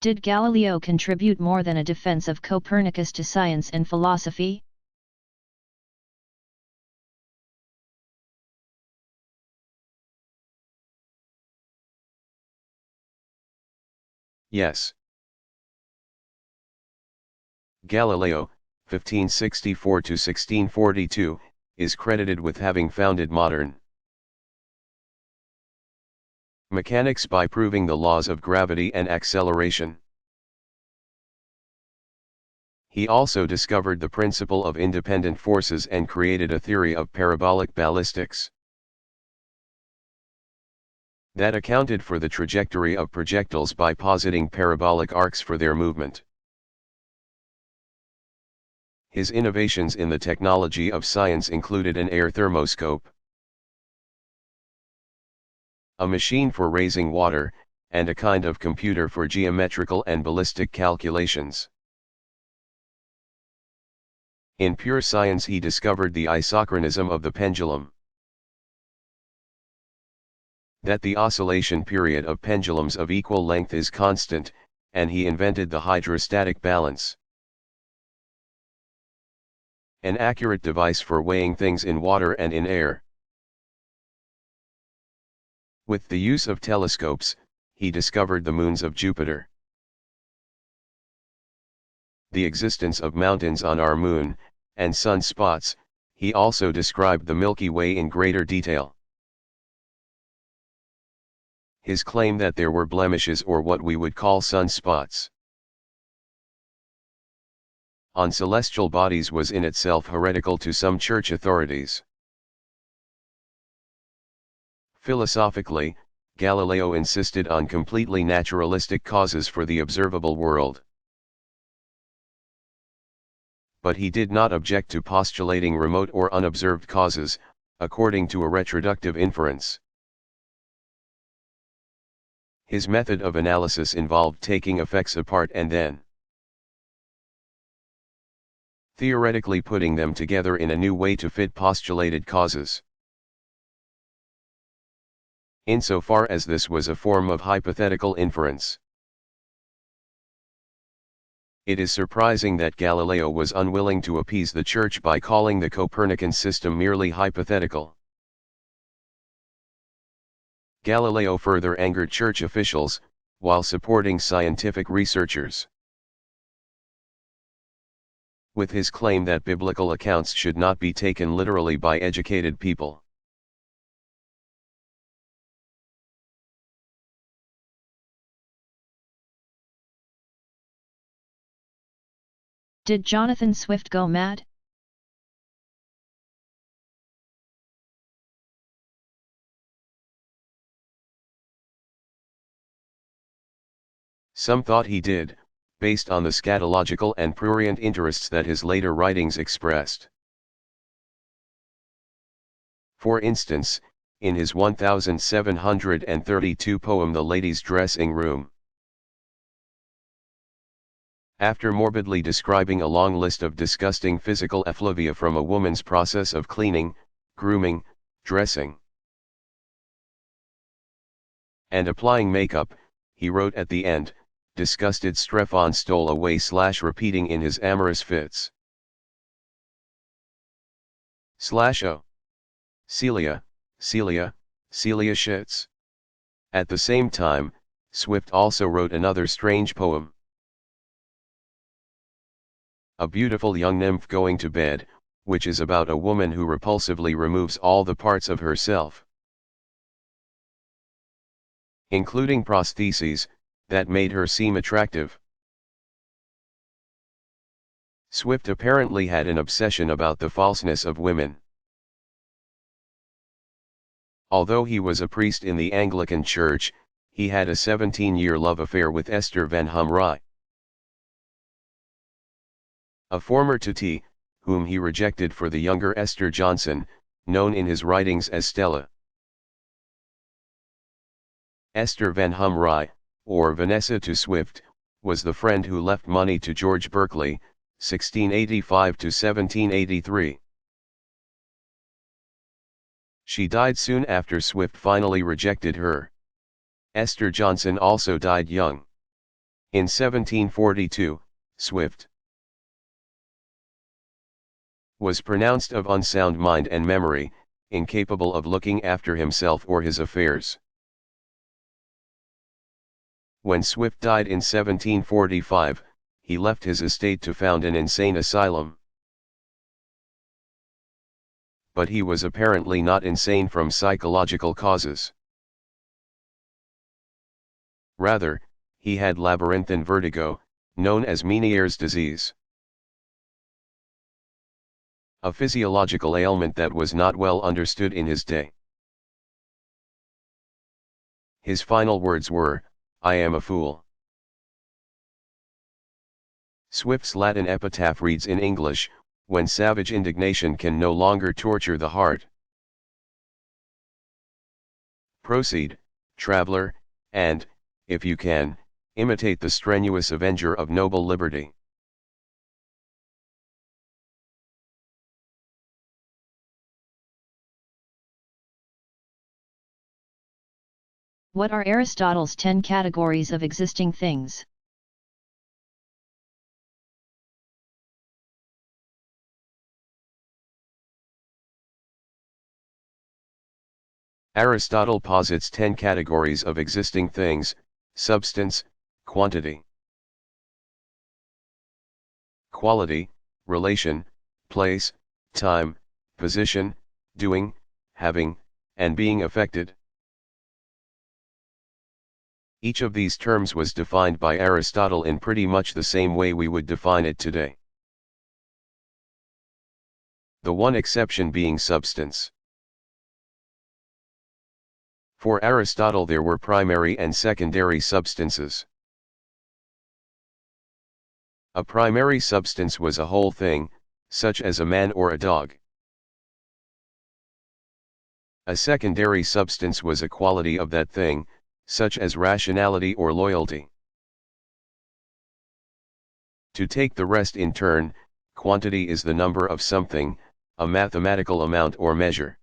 Did Galileo contribute more than a defense of Copernicus to science and philosophy? Yes. Galileo, 1564 to 1642, is credited with having founded modern mechanics by proving the laws of gravity and acceleration. He also discovered the principle of independent forces and created a theory of parabolic ballistics that accounted for the trajectory of projectiles by positing parabolic arcs for their movement. His innovations in the technology of science included an air thermoscope, a machine for raising water, and a kind of computer for geometrical and ballistic calculations. In pure science he discovered the isochronism of the pendulum, that the oscillation period of pendulums of equal length is constant, and he invented the hydrostatic balance, an accurate device for weighing things in water and in air. With the use of telescopes, he discovered the moons of Jupiter, the existence of mountains on our moon, and sunspots. He also described the Milky Way in greater detail. His claim that there were blemishes or what we would call sunspots on celestial bodies was in itself heretical to some church authorities. Philosophically, Galileo insisted on completely naturalistic causes for the observable world. But he did not object to postulating remote or unobserved causes, according to a retroductive inference. His method of analysis involved taking effects apart and then theoretically putting them together in a new way to fit postulated causes. Insofar as this was a form of hypothetical inference, it is surprising that Galileo was unwilling to appease the Church by calling the Copernican system merely hypothetical. Galileo further angered church officials, while supporting scientific researchers, with his claim that biblical accounts should not be taken literally by educated people. Did Jonathan Swift go mad? Some thought he did, based on the scatological and prurient interests that his later writings expressed. For instance, in his 1732 poem The Lady's Dressing Room, after morbidly describing a long list of disgusting physical effluvia from a woman's process of cleaning, grooming, dressing, and applying makeup, he wrote at the end, "Disgusted Strephon stole away / repeating in his amorous fits. /o. Celia, Celia, Celia shits." At the same time, Swift also wrote another strange poem, A Beautiful Young Nymph Going to Bed, which is about a woman who repulsively removes all the parts of herself, including prostheses, that made her seem attractive. Swift apparently had an obsession about the falseness of women. Although he was a priest in the Anglican Church, he had a 17-year love affair with Esther Van Humrij, a former tutti, whom he rejected for the younger Esther Johnson, known in his writings as Stella. Esther Van Humrij, or Vanessa to Swift, was the friend who left money to George Berkeley, 1685 to 1783. She died soon after Swift finally rejected her. Esther Johnson also died young. In 1742, Swift was pronounced of unsound mind and memory, incapable of looking after himself or his affairs. When Swift died in 1745, he left his estate to found an insane asylum. But he was apparently not insane from psychological causes. Rather, he had labyrinthine vertigo, known as Meniere's disease. A physiological ailment that was not well understood in his day. His final words were, "I am a fool." Swift's Latin epitaph reads in English, "When savage indignation can no longer torture the heart. Proceed, traveler, and, if you can, imitate the strenuous avenger of noble liberty." What are Aristotle's 10 categories of existing things? Aristotle posits 10 categories of existing things: substance, quantity, quality, relation, place, time, position, doing, having, and being affected. Each of these terms was defined by Aristotle in pretty much the same way we would define it today. The one exception being substance. For Aristotle there were primary and secondary substances. A primary substance was a whole thing, such as a man or a dog. A secondary substance was a quality of that thing, such as rationality or loyalty. To take the rest in turn, quantity is the number of something, a mathematical amount or measure.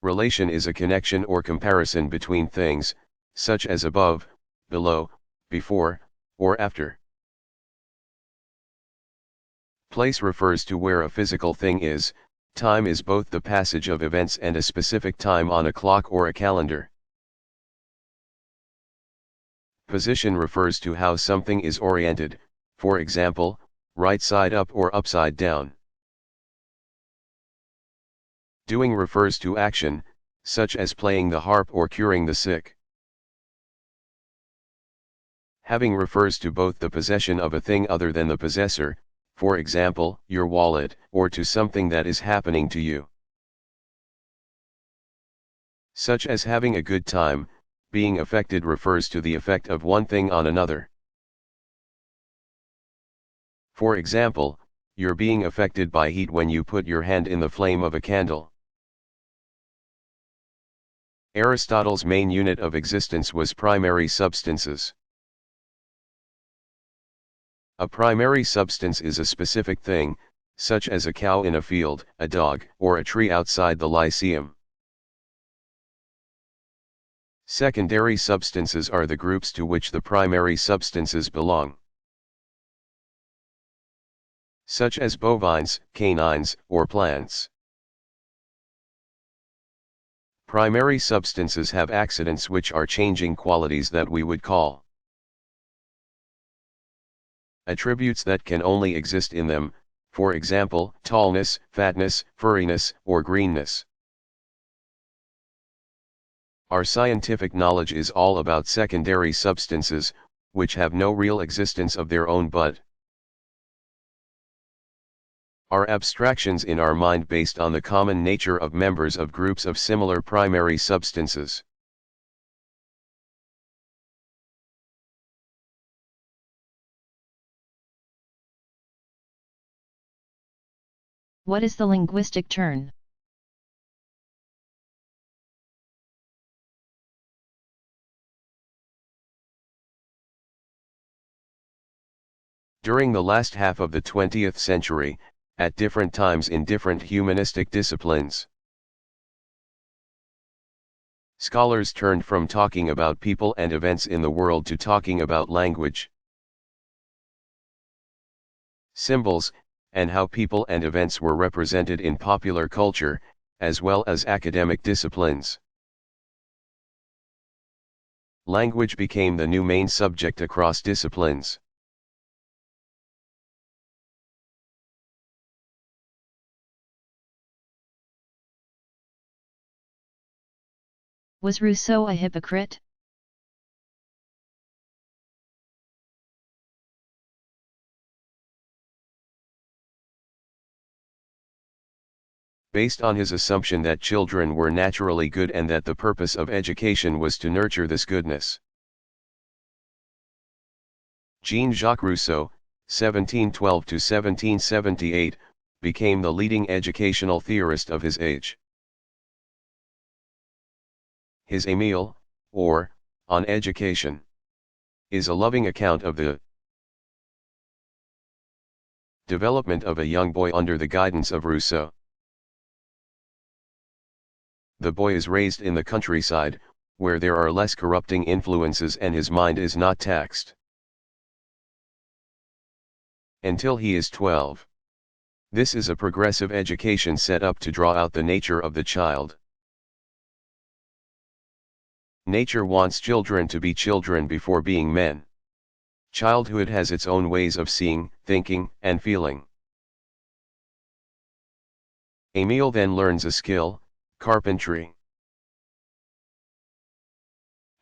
Relation is a connection or comparison between things, such as above, below, before, or after. Place refers to where a physical thing is. Time is both the passage of events and a specific time on a clock or a calendar. Position refers to how something is oriented, for example, right side up or upside down. Doing refers to action, such as playing the harp or curing the sick. Having refers to both the possession of a thing other than the possessor, for example, your wallet, or to something that is happening to you. Such as having a good time. Being affected refers to the effect of one thing on another. For example, you're being affected by heat when you put your hand in the flame of a candle. Aristotle's main unit of existence was primary substances. A primary substance is a specific thing, such as a cow in a field, a dog, or a tree outside the Lyceum. Secondary substances are the groups to which the primary substances belong, such as bovines, canines, or plants. Primary substances have accidents which are changing qualities that we would call attributes that can only exist in them, for example, tallness, fatness, furriness, or greenness. Our scientific knowledge is all about secondary substances, which have no real existence of their own but are abstractions in our mind based on the common nature of members of groups of similar primary substances. What is the linguistic turn? During the last half of the 20th century, at different times in different humanistic disciplines, Scholars turned from talking about people and events in the world to talking about language, symbols, and how people and events were represented in popular culture, as well as academic disciplines. Language became the new main subject across disciplines. Was Rousseau a hypocrite? Based on his assumption that children were naturally good and that the purpose of education was to nurture this goodness. Jean-Jacques Rousseau, 1712–1778, became the leading educational theorist of his age. His Émile, or, On Education, is a loving account of the development of a young boy under the guidance of Rousseau. The boy is raised in the countryside, where there are less corrupting influences and his mind is not taxed. Until he is 12. This is a progressive education set up to draw out the nature of the child. Nature wants children to be children before being men. Childhood has its own ways of seeing, thinking, and feeling. Émile then learns a skill, carpentry.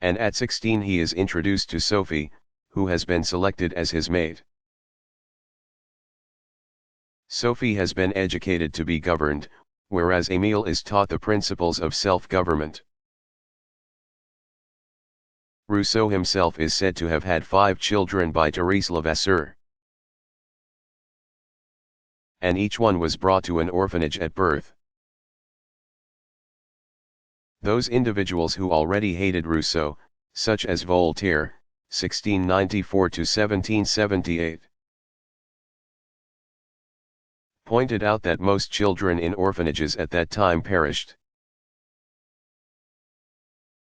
And at 16 he is introduced to Sophie, who has been selected as his mate. Sophie has been educated to be governed, whereas Émile is taught the principles of self-government. Rousseau himself is said to have had 5 children by Thérèse Levasseur, and each one was brought to an orphanage at birth. Those individuals who already hated Rousseau, such as Voltaire, 1694–1778, pointed out that most children in orphanages at that time perished.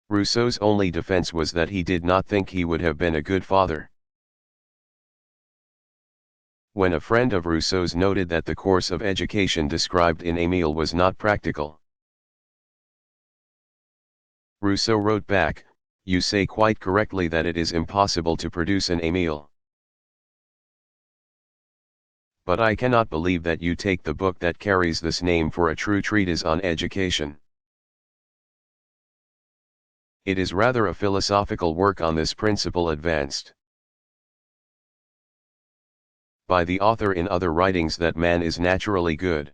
Rousseau's only defense was that he did not think he would have been a good father. When a friend of Rousseau's noted that the course of education described in Émile was not practical, Rousseau wrote back, "You say quite correctly that it is impossible to produce an Émile. But I cannot believe that you take the book that carries this name for a true treatise on education. It is rather a philosophical work on this principle advanced by the author in other writings that man is naturally good."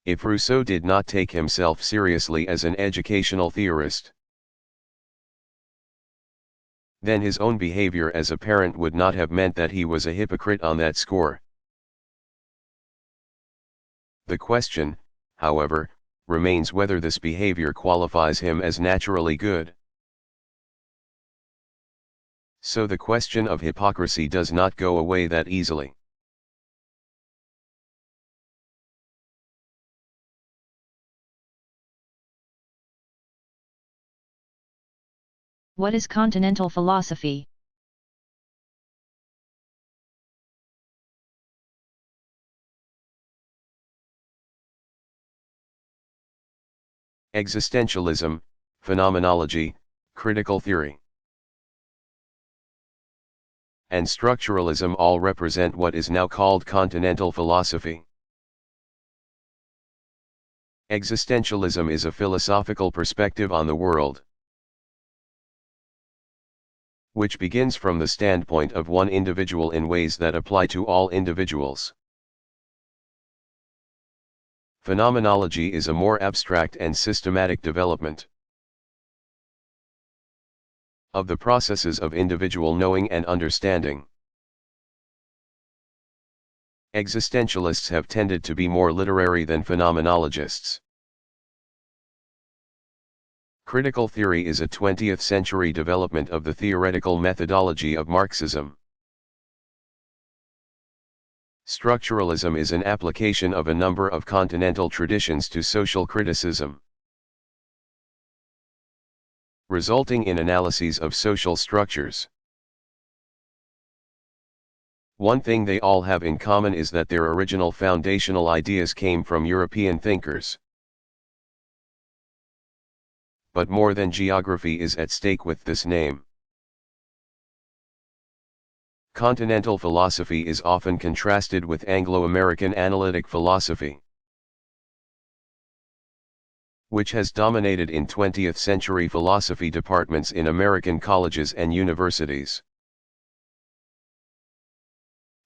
If Rousseau did not take himself seriously as an educational theorist, then his own behavior as a parent would not have meant that he was a hypocrite on that score. The question, however, remains whether this behavior qualifies him as naturally good. So the question of hypocrisy does not go away that easily. What is continental philosophy? Existentialism, phenomenology, critical theory, and structuralism all represent what is now called continental philosophy. Existentialism is a philosophical perspective on the world, which begins from the standpoint of one individual in ways that apply to all individuals. Phenomenology is a more abstract and systematic development of the processes of individual knowing and understanding. Existentialists have tended to be more literary than phenomenologists. Critical theory is a 20th century development of the theoretical methodology of Marxism. Structuralism is an application of a number of continental traditions to social criticism. resulting in analyses of social structures. One thing they all have in common is that their original foundational ideas came from European thinkers. But more than geography is at stake with this name. Continental philosophy is often contrasted with Anglo-American analytic philosophy, which has dominated in 20th century philosophy departments in American colleges and universities.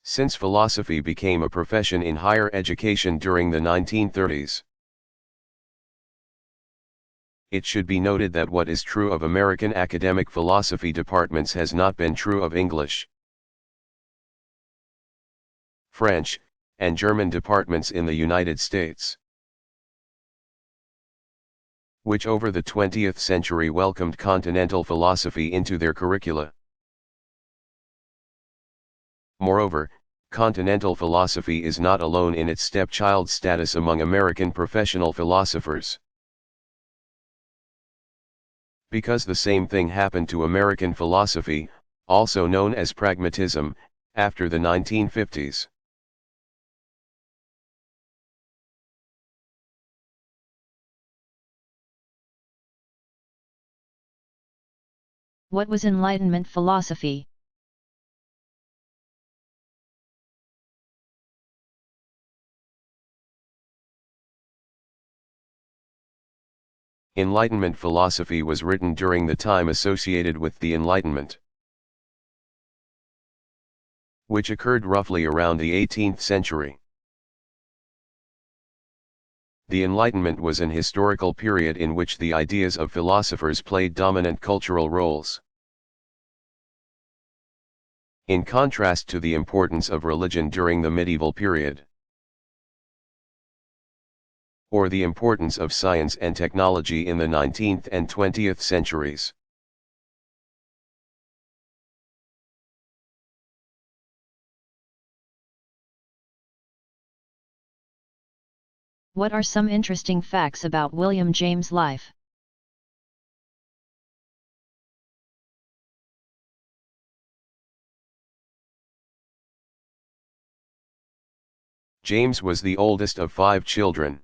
Since philosophy became a profession in higher education during the 1930s, it should be noted that what is true of American academic philosophy departments has not been true of English, French, and German departments in the United States, which over the 20th century welcomed continental philosophy into their curricula. Moreover, continental philosophy is not alone in its stepchild status among American professional philosophers. Because the same thing happened to American philosophy, also known as pragmatism, after the 1950s. What was Enlightenment philosophy? Enlightenment philosophy was written during the time associated with the Enlightenment, which occurred roughly around the 18th century. The Enlightenment was an historical period in which the ideas of philosophers played dominant cultural roles, in contrast to the importance of religion during the medieval period, or the importance of science and technology in the 19th and 20th centuries. What are some interesting facts about William James' life? James was the oldest of 5 children.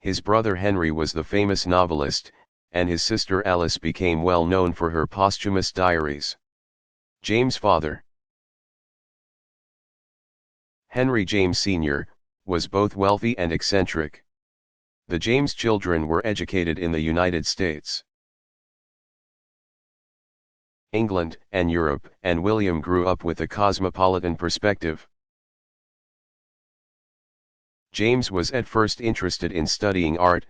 His brother Henry was the famous novelist, and his sister Alice became well known for her posthumous diaries. James' father, Henry James Sr., was both wealthy and eccentric. The James children were educated in the United States, England, and Europe, and William grew up with a cosmopolitan perspective. James was at first interested in studying art,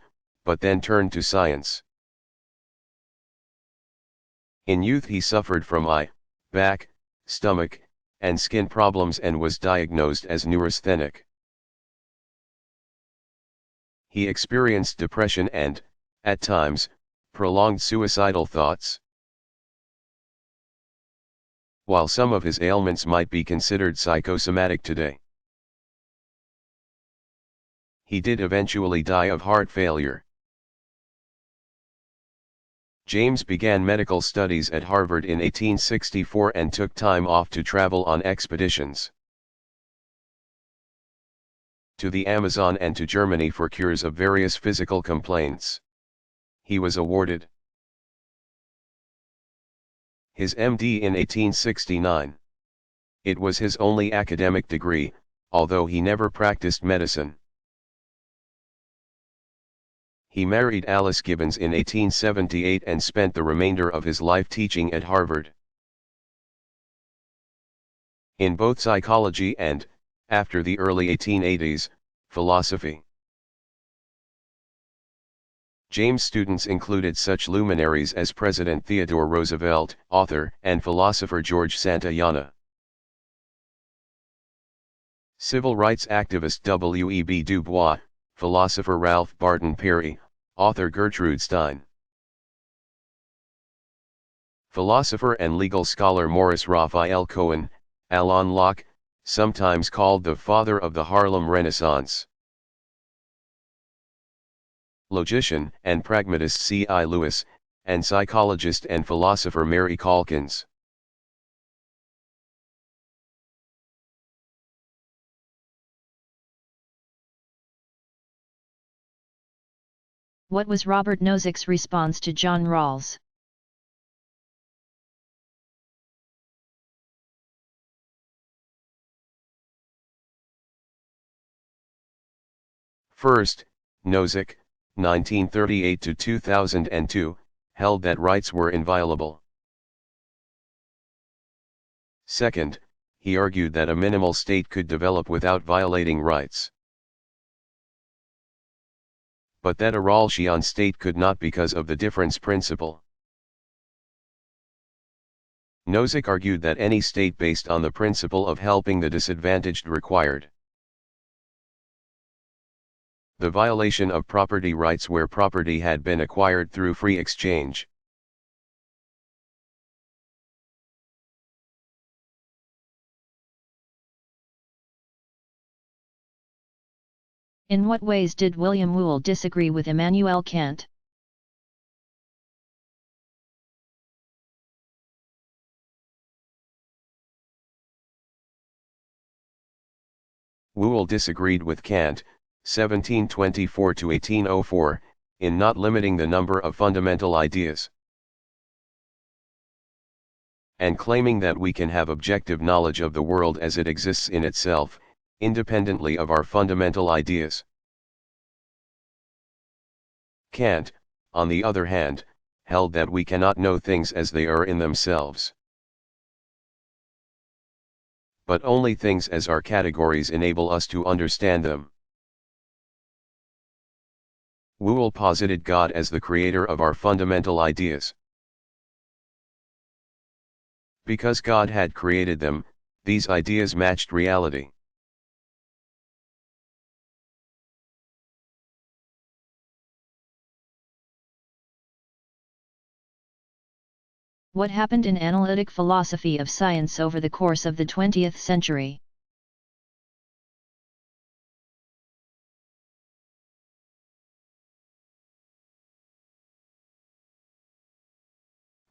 but then turned to science. In youth he suffered from eye, back, stomach, and skin problems and was diagnosed as neurasthenic. He experienced depression and, at times, prolonged suicidal thoughts. While some of his ailments might be considered psychosomatic today, he did eventually die of heart failure. James began medical studies at Harvard in 1864 and took time off to travel on expeditions to the Amazon and to Germany for cures of various physical complaints. He was awarded his MD in 1869. It was his only academic degree, although he never practiced medicine. He married Alice Gibbons in 1878 and spent the remainder of his life teaching at Harvard, in both psychology and, after the early 1880s, philosophy. James' students included such luminaries as President Theodore Roosevelt, author and philosopher George Santayana, civil rights activist W.E.B. Du Bois, philosopher Ralph Barton Perry, author Gertrude Stein, philosopher and legal scholar Morris Raphael Cohen, Alain Locke, sometimes called the father of the Harlem Renaissance, logician and pragmatist C.I. Lewis, and psychologist and philosopher Mary Calkins. What was Robert Nozick's response to John Rawls? First, Nozick, 1938 to 2002, held that rights were inviolable. Second, he argued that a minimal state could develop without violating rights, but that a Rawlsian state could not because of the difference principle. Nozick argued that any state based on the principle of helping the disadvantaged required the violation of property rights where property had been acquired through free exchange. In what ways did William Whewell disagree with Immanuel Kant? Whewell disagreed with Kant, 1724 to 1804, in not limiting the number of fundamental ideas, and claiming that we can have objective knowledge of the world as it exists in itself, independently of our fundamental ideas. Kant, on the other hand, held that we cannot know things as they are in themselves, but only things as our categories enable us to understand them. Whewell posited God as the creator of our fundamental ideas. Because God had created them, these ideas matched reality. What happened in analytic philosophy of science over the course of the 20th century?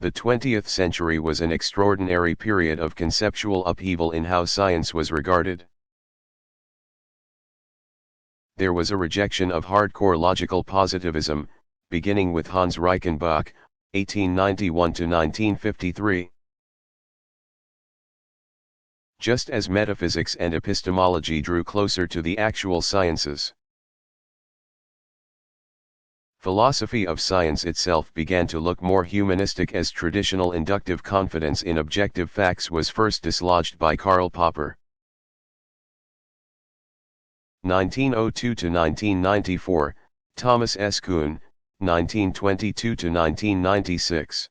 The 20th century was an extraordinary period of conceptual upheaval in how science was regarded. There was a rejection of hardcore logical positivism, beginning with Hans Reichenbach, 1891 to 1953. Just as metaphysics and epistemology drew closer to the actual sciences, philosophy of science itself began to look more humanistic as traditional inductive confidence in objective facts was first dislodged by Karl Popper. 1902 to 1994, Thomas S. Kuhn, 1922 to 1996.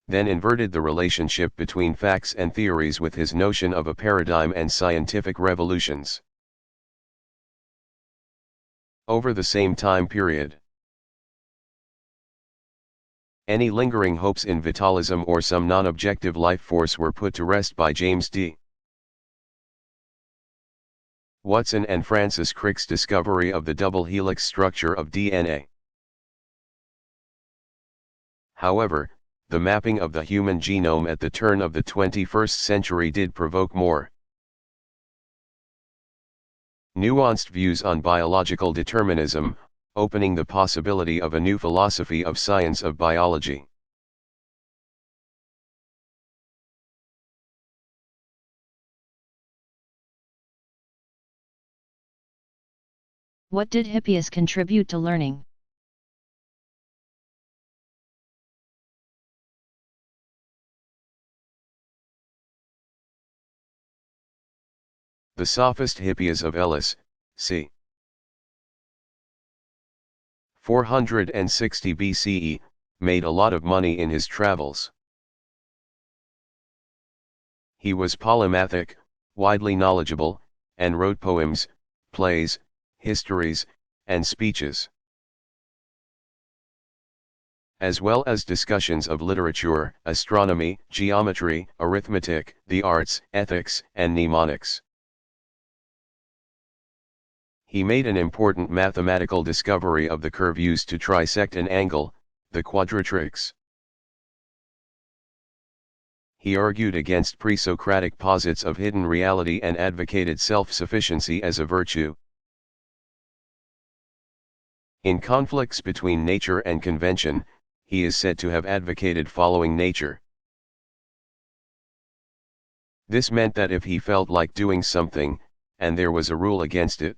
Then inverted the relationship between facts and theories with his notion of a paradigm and scientific revolutions. Over the same time period, any lingering hopes in vitalism or some non-objective life force were put to rest by James D. Watson and Francis Crick's discovery of the double helix structure of DNA. However, the mapping of the human genome at the turn of the 21st century did provoke more nuanced views on biological determinism, opening the possibility of a new philosophy of science of biology. What did Hippias contribute to learning? The sophist Hippias of Elis, c. 460 BCE, made a lot of money in his travels. He was polymathic, widely knowledgeable, and wrote poems, plays, histories, and speeches, as well as discussions of literature, astronomy, geometry, arithmetic, the arts, ethics, and mnemonics. He made an important mathematical discovery of the curve used to trisect an angle, the quadratrix. He argued against pre-Socratic posits of hidden reality and advocated self-sufficiency as a virtue. In conflicts between nature and convention, he is said to have advocated following nature. This meant that if he felt like doing something, and there was a rule against it,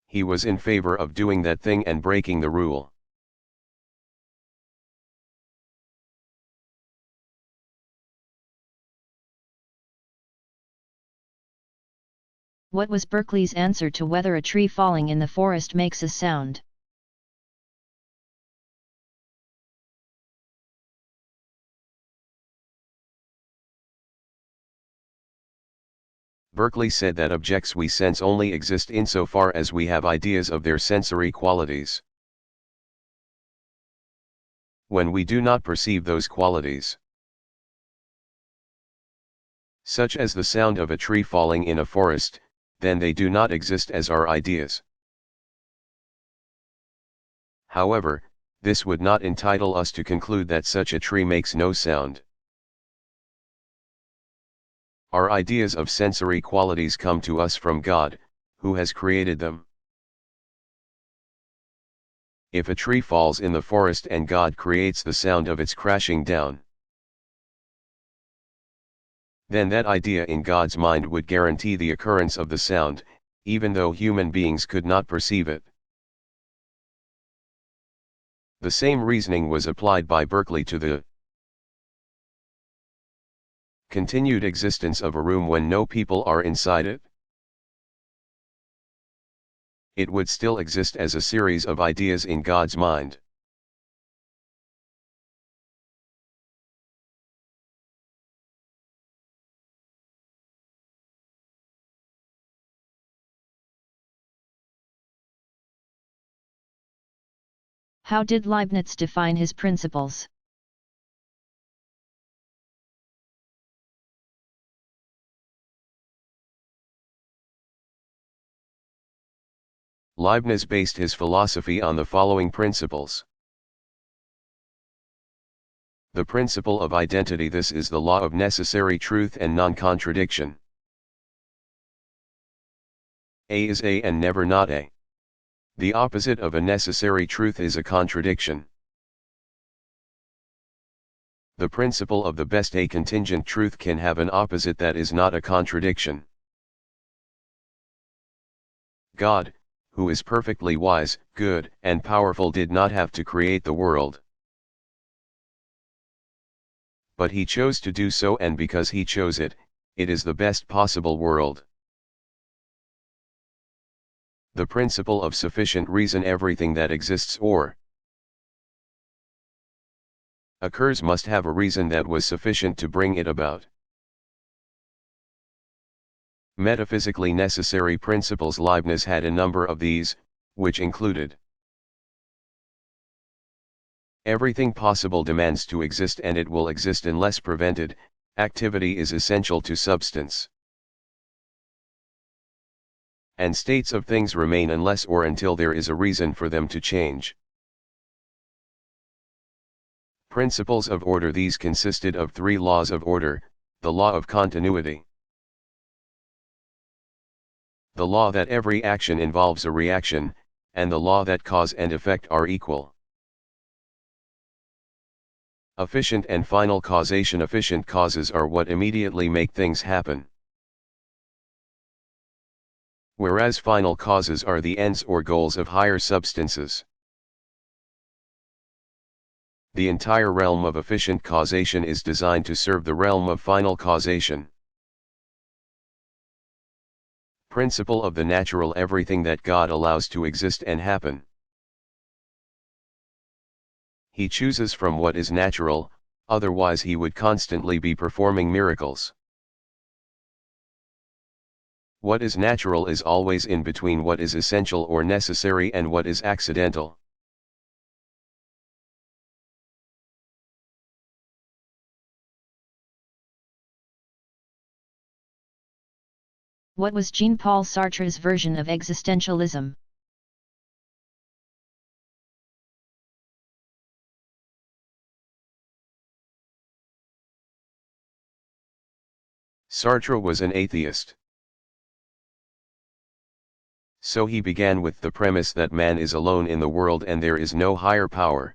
he was in favor of doing that thing and breaking the rule. What was Berkeley's answer to whether a tree falling in the forest makes a sound? Berkeley said that objects we sense only exist insofar as we have ideas of their sensory qualities. When we do not perceive those qualities, such as the sound of a tree falling in a forest, then they do not exist as our ideas. However, this would not entitle us to conclude that such a tree makes no sound. Our ideas of sensory qualities come to us from God, who has created them. If a tree falls in the forest and God creates the sound of its crashing down, then that idea in God's mind would guarantee the occurrence of the sound, even though human beings could not perceive it. The same reasoning was applied by Berkeley to the continued existence of a room when no people are inside it. It would still exist as a series of ideas in God's mind. How did Leibniz define his principles? Leibniz based his philosophy on the following principles. The principle of identity. This is the law of necessary truth and non-contradiction. A is A and never not A. The opposite of a necessary truth is a contradiction. The principle of the best. A contingent truth can have an opposite that is not a contradiction. God, who is perfectly wise, good, and powerful, did not have to create the world. But he chose to do so, and because he chose it, it is the best possible world. The principle of sufficient reason. Everything that exists or occurs must have a reason that was sufficient to bring it about. Metaphysically necessary principles. Leibniz had a number of these, which included: everything possible demands to exist and it will exist unless prevented. Activity is essential to substance, and states of things remain unless or until there is a reason for them to change. Principles of order. These consisted of three laws of order: the law of continuity, the law that every action involves a reaction, and the law that cause and effect are equal. Efficient and final causation. Efficient causes are what immediately make things happen, whereas final causes are the ends or goals of higher substances. The entire realm of efficient causation is designed to serve the realm of final causation. Principle of the natural. Everything that God allows to exist and happen, He chooses from what is natural, otherwise He would constantly be performing miracles. What is natural is always in between what is essential or necessary and what is accidental. What was Jean-Paul Sartre's version of existentialism? Sartre was an atheist. So he began with the premise that man is alone in the world and there is no higher power.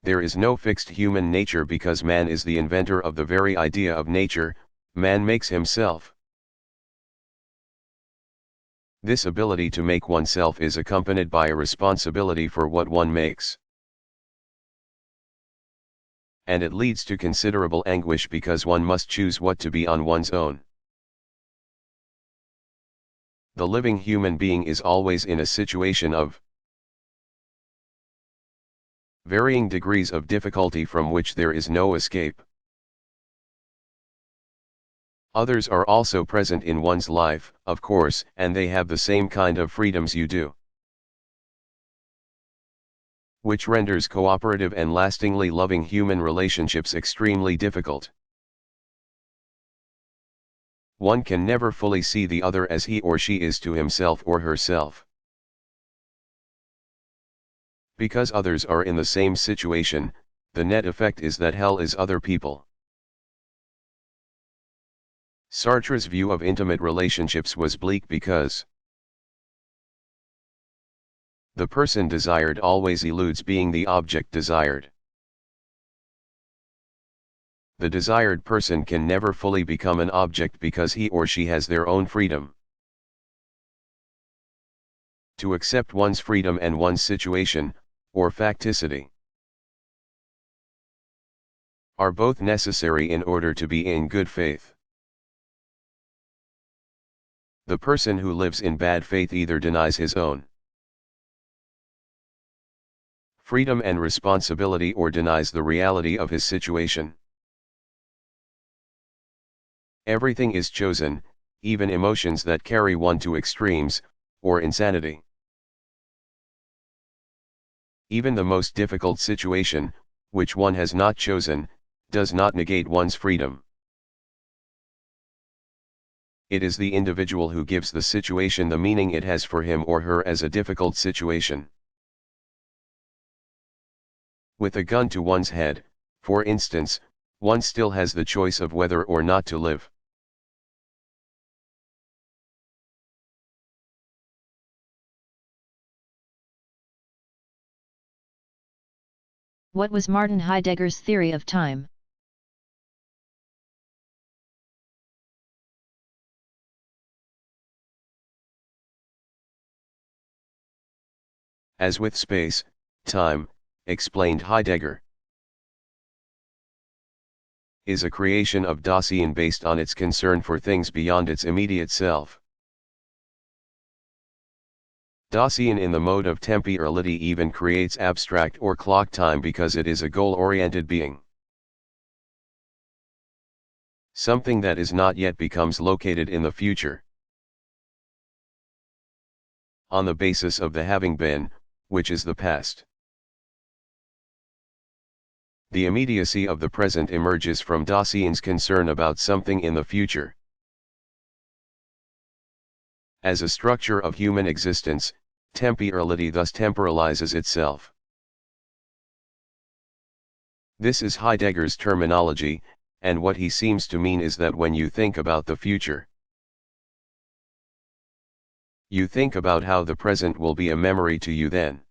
There is no fixed human nature because man is the inventor of the very idea of nature, man makes himself. This ability to make oneself is accompanied by a responsibility for what one makes. And it leads to considerable anguish because one must choose what to be on one's own. The living human being is always in a situation of varying degrees of difficulty from which there is no escape. Others are also present in one's life, of course, and they have the same kind of freedoms you do, which renders cooperative and lastingly loving human relationships extremely difficult. One can never fully see the other as he or she is to himself or herself. Because others are in the same situation, the net effect is that hell is other people. Sartre's view of intimate relationships was bleak because the person desired always eludes being the object desired. The desired person can never fully become an object because he or she has their own freedom. To accept one's freedom and one's situation, or facticity, are both necessary in order to be in good faith. The person who lives in bad faith either denies his own freedom and responsibility or denies the reality of his situation. Everything is chosen, even emotions that carry one to extremes, or insanity. Even the most difficult situation, which one has not chosen, does not negate one's freedom. It is the individual who gives the situation the meaning it has for him or her as a difficult situation. With a gun to one's head, for instance, one still has the choice of whether or not to live. What was Martin Heidegger's theory of time? As with space, time, explained Heidegger, is a creation of Dasein based on its concern for things beyond its immediate self. Dasein in the mode of temporality even creates abstract or clock time because it is a goal-oriented being. Something that is not yet becomes located in the future, on the basis of the having been, which is the past. The immediacy of the present emerges from Dasein's concern about something in the future. As a structure of human existence, temporality thus temporalizes itself. This is Heidegger's terminology, and what he seems to mean is that when you think about the future, you think about how the present will be a memory to you then.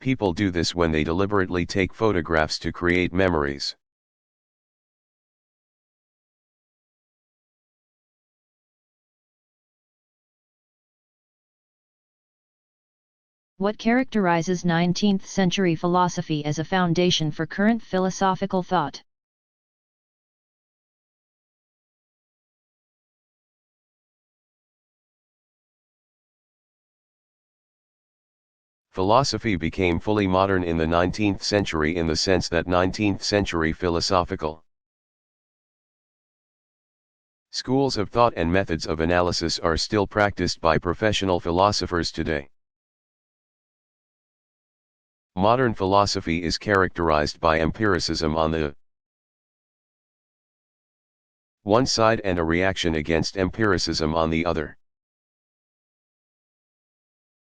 People do this when they deliberately take photographs to create memories. What characterizes 19th century philosophy as a foundation for current philosophical thought? Philosophy became fully modern in the 19th century in the sense that 19th century philosophical schools of thought and methods of analysis are still practiced by professional philosophers today. Modern philosophy is characterized by empiricism on the one side and a reaction against empiricism on the other.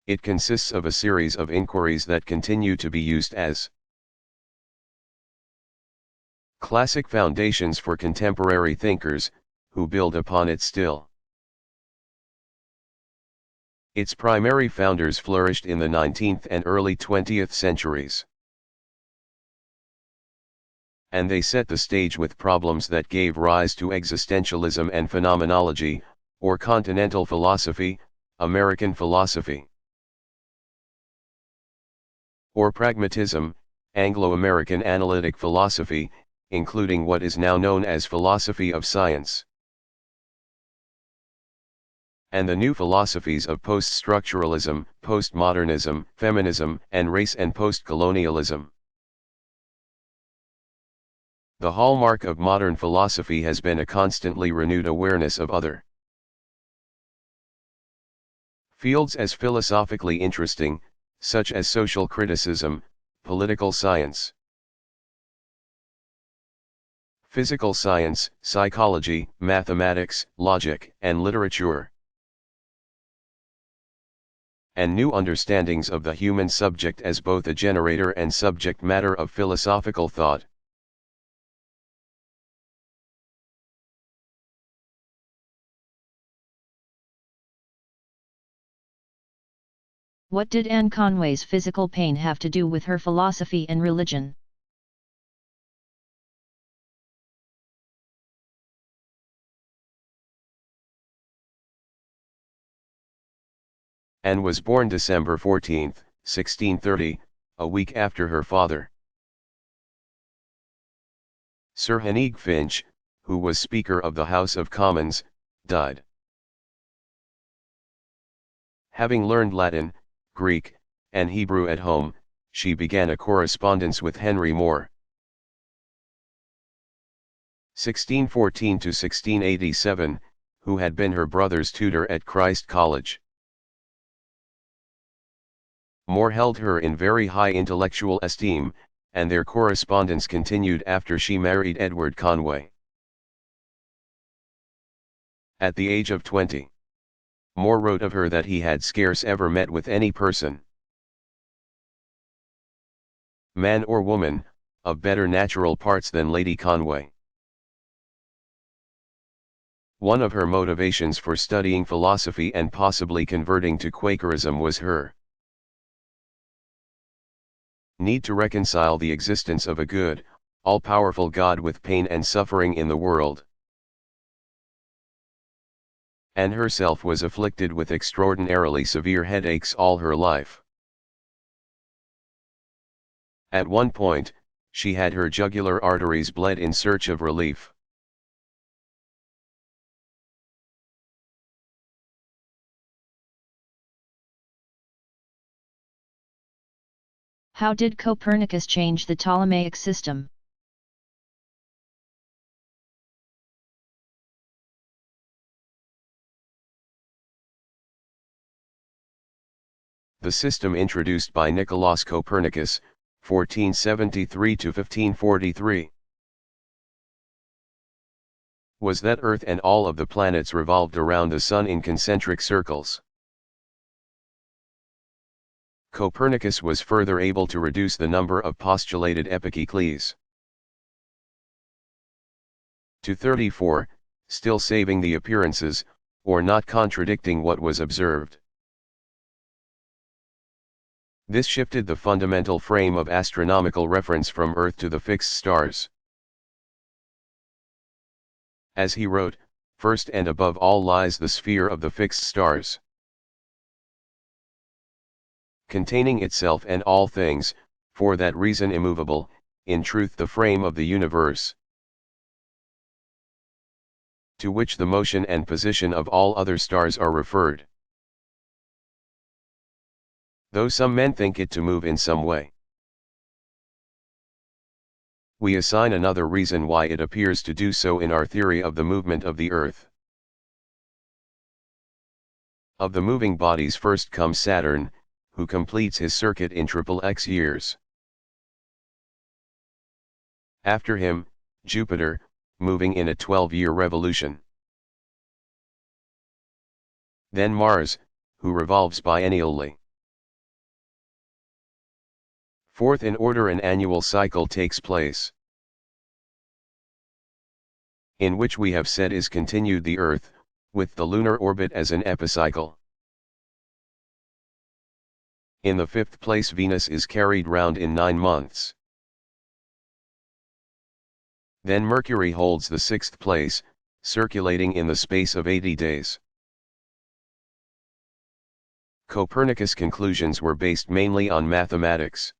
It consists of a series of inquiries that continue to be used as classic foundations for contemporary thinkers, who build upon it still. Its primary founders flourished in the 19th and early 20th centuries. And they set the stage with problems that gave rise to existentialism and phenomenology, or continental philosophy, American philosophy, or pragmatism, Anglo-American analytic philosophy, including what is now known as philosophy of science, and the new philosophies of post-structuralism, postmodernism, feminism, and race and post-colonialism. The hallmark of modern philosophy has been a constantly renewed awareness of other fields as philosophically interesting, such as social criticism, political science, physical science, psychology, mathematics, logic, and literature, and new understandings of the human subject as both a generator and subject matter of philosophical thought. What did Anne Conway's physical pain have to do with her philosophy and religion? Anne was born December 14, 1630, a week after her father. Sir Hennig Finch, who was Speaker of the House of Commons, died. Having learned Latin, Greek, and Hebrew at home, she began a correspondence with Henry More. 1614 to 1687, who had been her brother's tutor at Christ College. More held her in very high intellectual esteem, and their correspondence continued after she married Edward Conway. At the age of 20, More wrote of her that he had scarce ever met with any person, man or woman, of better natural parts than Lady Conway. One of her motivations for studying philosophy and possibly converting to Quakerism was her need to reconcile the existence of a good, all-powerful God with pain and suffering in the world. Anne herself was afflicted with extraordinarily severe headaches all her life. At one point, she had her jugular arteries bled in search of relief. How did Copernicus change the Ptolemaic system? The system introduced by Nicolaus Copernicus, 1473 to 1543, was that Earth and all of the planets revolved around the Sun in concentric circles. Copernicus was further able to reduce the number of postulated epicycles to 34, still saving the appearances, or not contradicting what was observed. This shifted the fundamental frame of astronomical reference from Earth to the fixed stars. As he wrote, first and above all lies the sphere of the fixed stars, containing itself and all things, for that reason immovable, in truth the frame of the universe, to which the motion and position of all other stars are referred, though some men think it to move in some way. We assign another reason why it appears to do so in our theory of the movement of the Earth. Of the moving bodies first comes Saturn, who completes his circuit in XXX years. After him, Jupiter, moving in a 12-year revolution. Then Mars, who revolves biennially. Fourth in order, an annual cycle takes place, in which we have said is continued the Earth, with the lunar orbit as an epicycle. In the fifth place, Venus is carried round in 9 months. Then Mercury holds the sixth place, circulating in the space of 80 days. Copernicus' conclusions were based mainly on mathematics.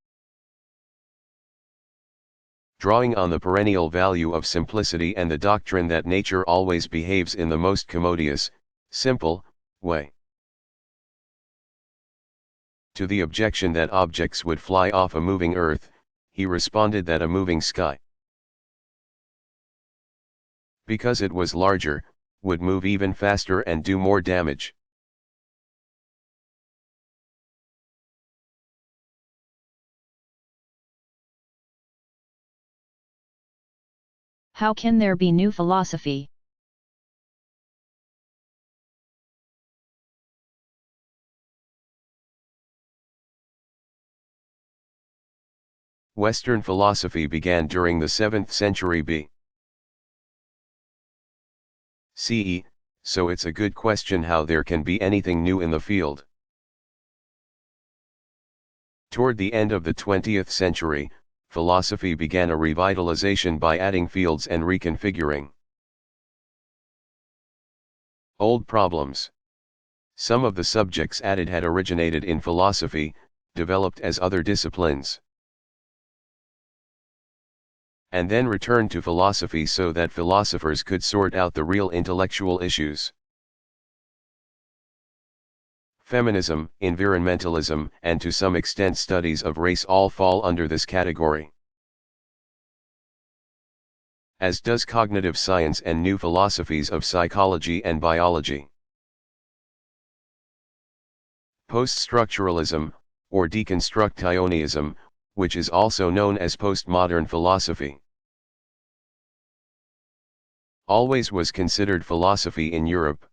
Drawing on the perennial value of simplicity and the doctrine that nature always behaves in the most commodious, simple, way. To the objection that objects would fly off a moving earth, he responded that a moving sky, because it was larger, would move even faster and do more damage. How can there be new philosophy? Western philosophy began during the 7th century B.C., so it's a good question how there can be anything new in the field. Toward the end of the 20th century, philosophy began a revitalization by adding fields and reconfiguring old problems. Some of the subjects added had originated in philosophy, developed as other disciplines, and then returned to philosophy so that philosophers could sort out the real intellectual issues. Feminism, environmentalism, and to some extent studies of race all fall under this category, as does cognitive science and new philosophies of psychology and biology. Post-structuralism, or deconstructionism, which is also known as postmodern philosophy, always was considered philosophy in Europe,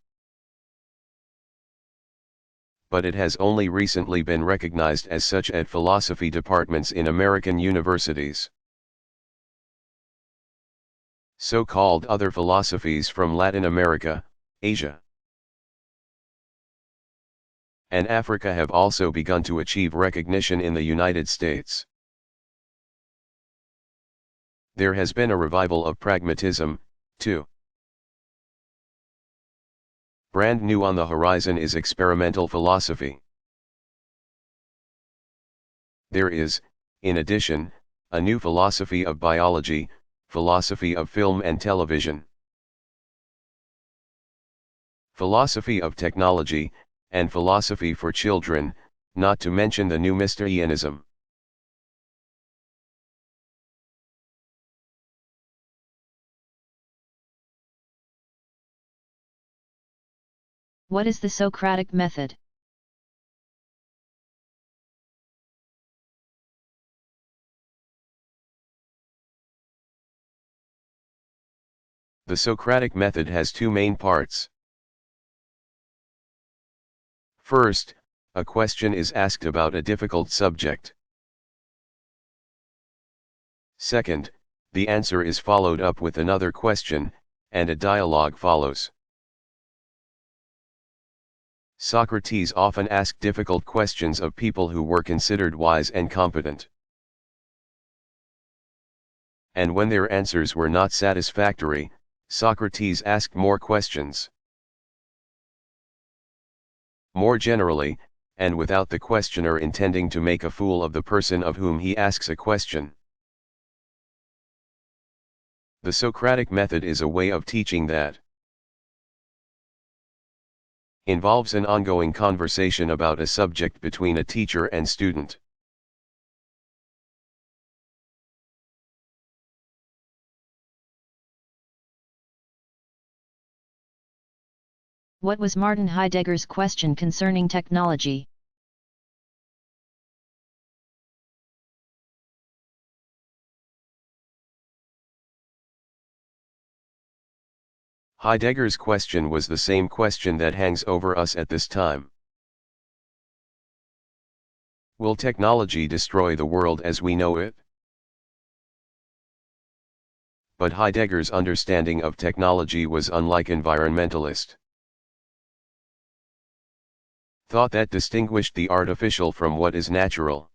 but it has only recently been recognized as such at philosophy departments in American universities. So-called other philosophies from Latin America, Asia, and Africa have also begun to achieve recognition in the United States. There has been a revival of pragmatism, too. Brand new on the horizon is experimental philosophy. There is, in addition, a new philosophy of biology, philosophy of film and television, philosophy of technology, and philosophy for children, not to mention the new Mysterianism. What is the Socratic method? The Socratic method has two main parts. First, a question is asked about a difficult subject. Second, the answer is followed up with another question, and a dialogue follows. Socrates often asked difficult questions of people who were considered wise and competent. And when their answers were not satisfactory, Socrates asked more questions. More generally, and without the questioner intending to make a fool of the person of whom he asks a question. The Socratic method is a way of teaching that involves an ongoing conversation about a subject between a teacher and student. What was Martin Heidegger's question concerning technology? Heidegger's question was the same question that hangs over us at this time. Will technology destroy the world as we know it? But Heidegger's understanding of technology was unlike environmentalist thought that distinguished the artificial from what is natural.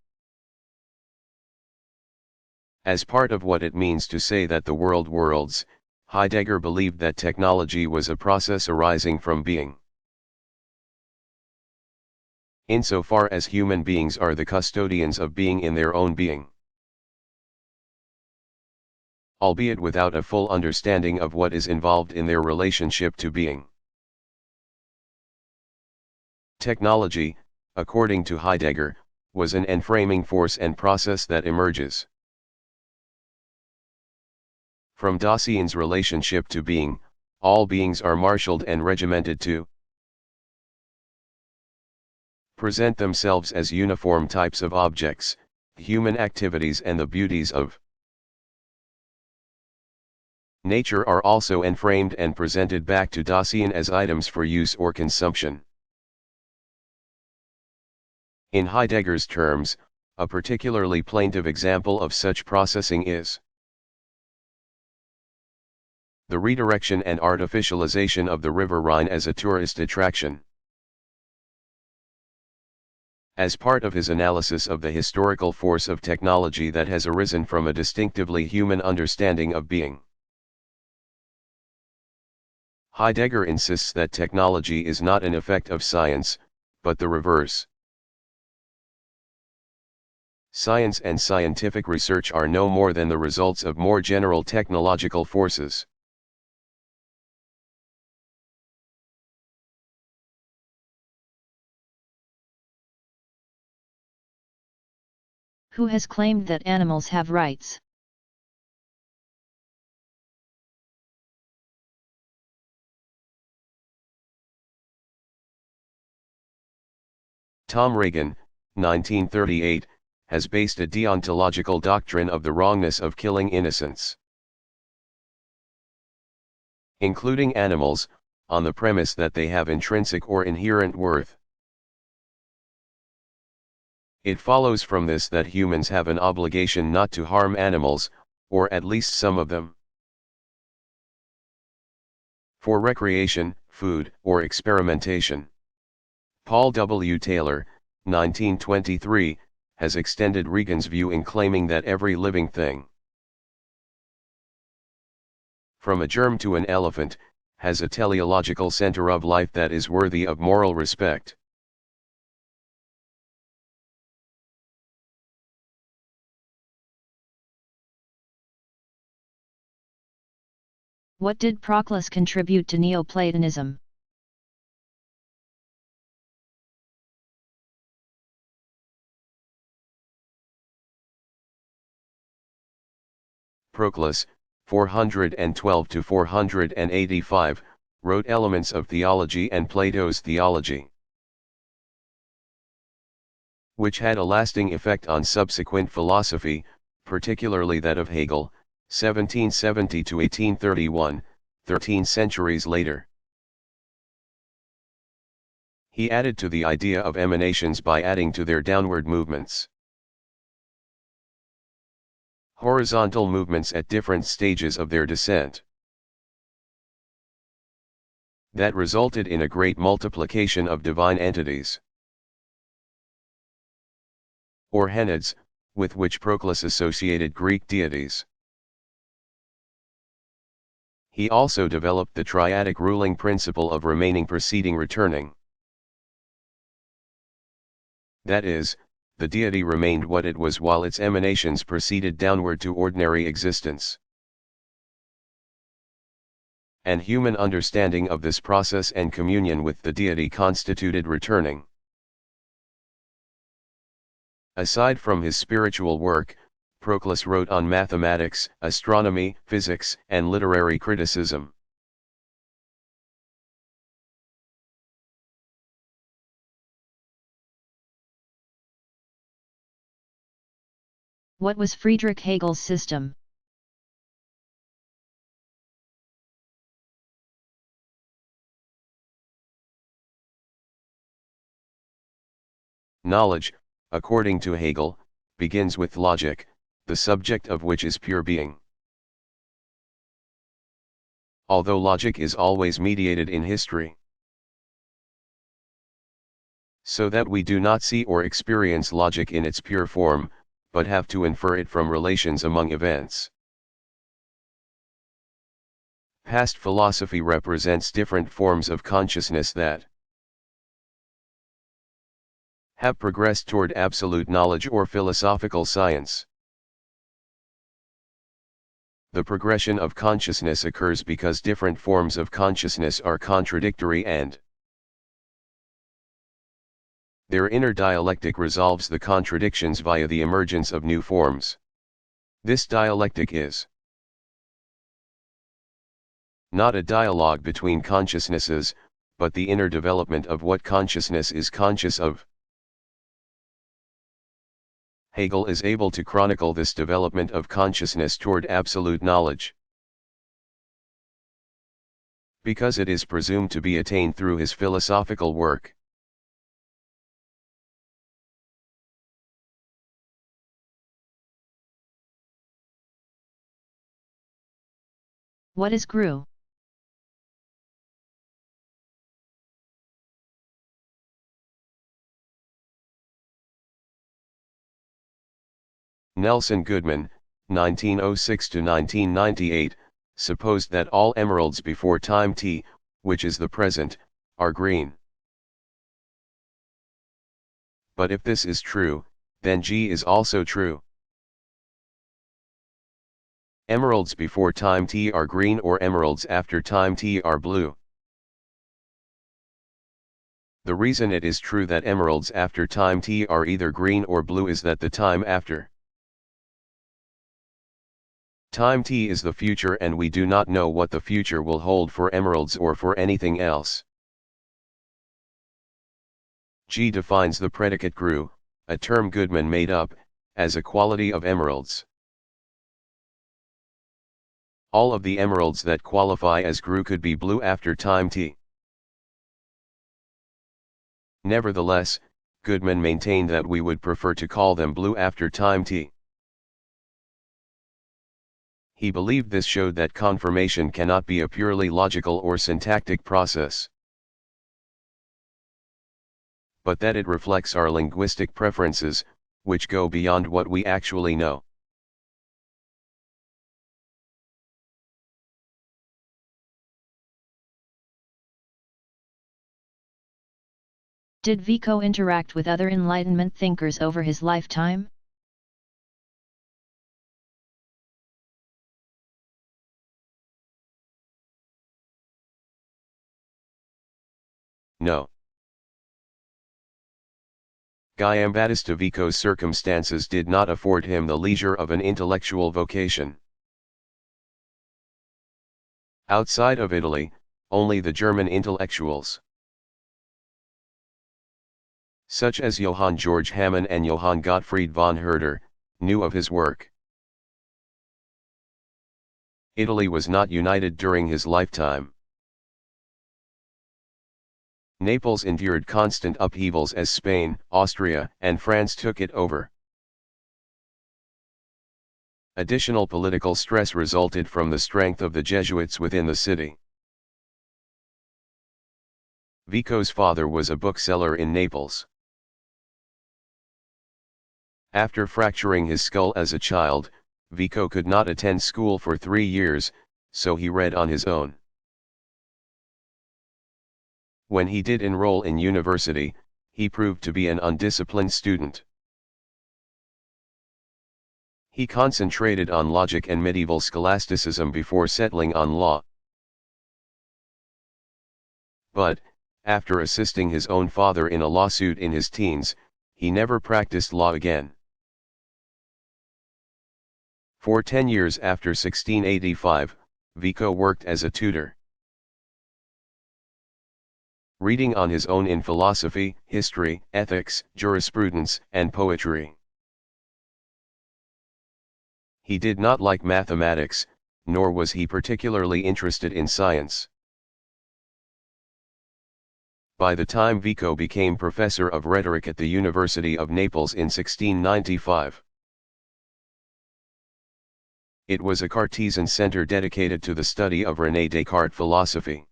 As part of what it means to say that the world worlds, Heidegger believed that technology was a process arising from being. Insofar as human beings are the custodians of being in their own being. Albeit without a full understanding of what is involved in their relationship to being. Technology, according to Heidegger, was an enframing force and process that emerges from Dasein's relationship to being. All beings are marshaled and regimented to present themselves as uniform types of objects, human activities and the beauties of nature are also enframed and presented back to Dasein as items for use or consumption. In Heidegger's terms, a particularly plaintive example of such processing is the redirection and artificialization of the River Rhine as a tourist attraction. As part of his analysis of the historical force of technology that has arisen from a distinctively human understanding of being, Heidegger insists that technology is not an effect of science, but the reverse. Science and scientific research are no more than the results of more general technological forces. Who has claimed that animals have rights? Tom Reagan, 1938, has based a deontological doctrine of the wrongness of killing innocents, including animals, on the premise that they have intrinsic or inherent worth. It follows from this that humans have an obligation not to harm animals, or at least some of them, for recreation, food, or experimentation. Paul W. Taylor, 1923, has extended Reagan's view in claiming that every living thing, from a germ to an elephant, has a teleological center of life that is worthy of moral respect. What did Proclus contribute to Neoplatonism? Proclus, 412 to 485, wrote Elements of Theology and Plato's Theology, which had a lasting effect on subsequent philosophy, particularly that of Hegel, 1770 to 1831, 13 centuries later. He added to the idea of emanations by adding to their downward movements horizontal movements at different stages of their descent. That resulted in a great multiplication of divine entities, or Henids, with which Proclus associated Greek deities. He also developed the triadic ruling principle of remaining, preceding, returning. That is, the deity remained what it was while its emanations proceeded downward to ordinary existence. And human understanding of this process and communion with the deity constituted returning. Aside from his spiritual work, Proclus wrote on mathematics, astronomy, physics, and literary criticism. What was Friedrich Hegel's system? Knowledge, according to Hegel, begins with logic, the subject of which is pure being. Although logic is always mediated in history, so that we do not see or experience logic in its pure form, but have to infer it from relations among events. Past philosophy represents different forms of consciousness that have progressed toward absolute knowledge or philosophical science. The progression of consciousness occurs because different forms of consciousness are contradictory and their inner dialectic resolves the contradictions via the emergence of new forms. This dialectic is not a dialogue between consciousnesses, but the inner development of what consciousness is conscious of. Hegel is able to chronicle this development of consciousness toward absolute knowledge, because it is presumed to be attained through his philosophical work. What is GRU? Nelson Goodman, 1906 to 1998, supposed that all emeralds before time t, which is the present, are green. But if this is true, then G is also true. Emeralds before time t are green or emeralds after time t are blue. The reason it is true that emeralds after time t are either green or blue is that the time after time t is the future, and we do not know what the future will hold for emeralds or for anything else. G defines the predicate GRU, a term Goodman made up, as a quality of emeralds. All of the emeralds that qualify as GRU could be blue after time t. Nevertheless, Goodman maintained that we would prefer to call them blue after time t. He believed this showed that confirmation cannot be a purely logical or syntactic process, but that it reflects our linguistic preferences, which go beyond what we actually know. Did Vico interact with other Enlightenment thinkers over his lifetime? No. Giambattista Vico's circumstances did not afford him the leisure of an intellectual vocation. Outside of Italy, only the German intellectuals, such as Johann Georg Hamann and Johann Gottfried von Herder, knew of his work. Italy was not united during his lifetime. Naples endured constant upheavals as Spain, Austria, and France took it over. Additional political stress resulted from the strength of the Jesuits within the city. Vico's father was a bookseller in Naples. After fracturing his skull as a child, Vico could not attend school for 3 years, so he read on his own. When he did enroll in university, he proved to be an undisciplined student. He concentrated on logic and medieval scholasticism before settling on law. But, after assisting his own father in a lawsuit in his teens, he never practiced law again. For 10 years after 1685, Vico worked as a tutor, reading on his own in philosophy, history, ethics, jurisprudence, and poetry. He did not like mathematics, nor was he particularly interested in science. by the time Vico became professor of rhetoric at the University of Naples in 1695. It was a Cartesian center dedicated to the study of René Descartes' philosophy.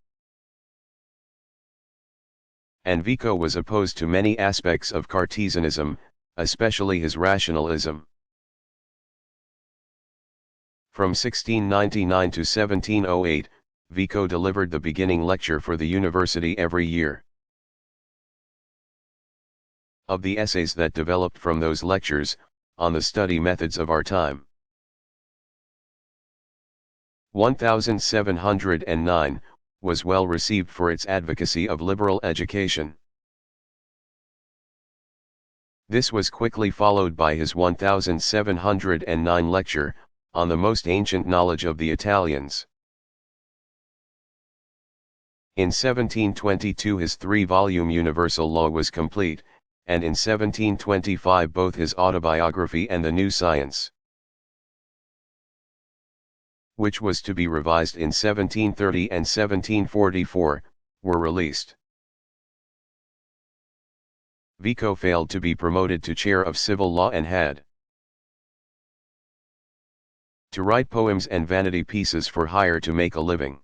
And Vico was opposed to many aspects of Cartesianism, especially his rationalism. From 1699 to 1708, Vico delivered the beginning lecture for the university every year. Of the essays that developed from those lectures, on the study methods of our time, 1709 was well received for its advocacy of liberal education. This was quickly followed by his 1709 lecture, on the most ancient knowledge of the Italians. In 1722 his 3-volume Universal Law was complete, and in 1725 both his autobiography and the New Science, which was to be revised in 1730 and 1744, were released. Vico failed to be promoted to chair of civil law and had to write poems and vanity pieces for hire to make a living.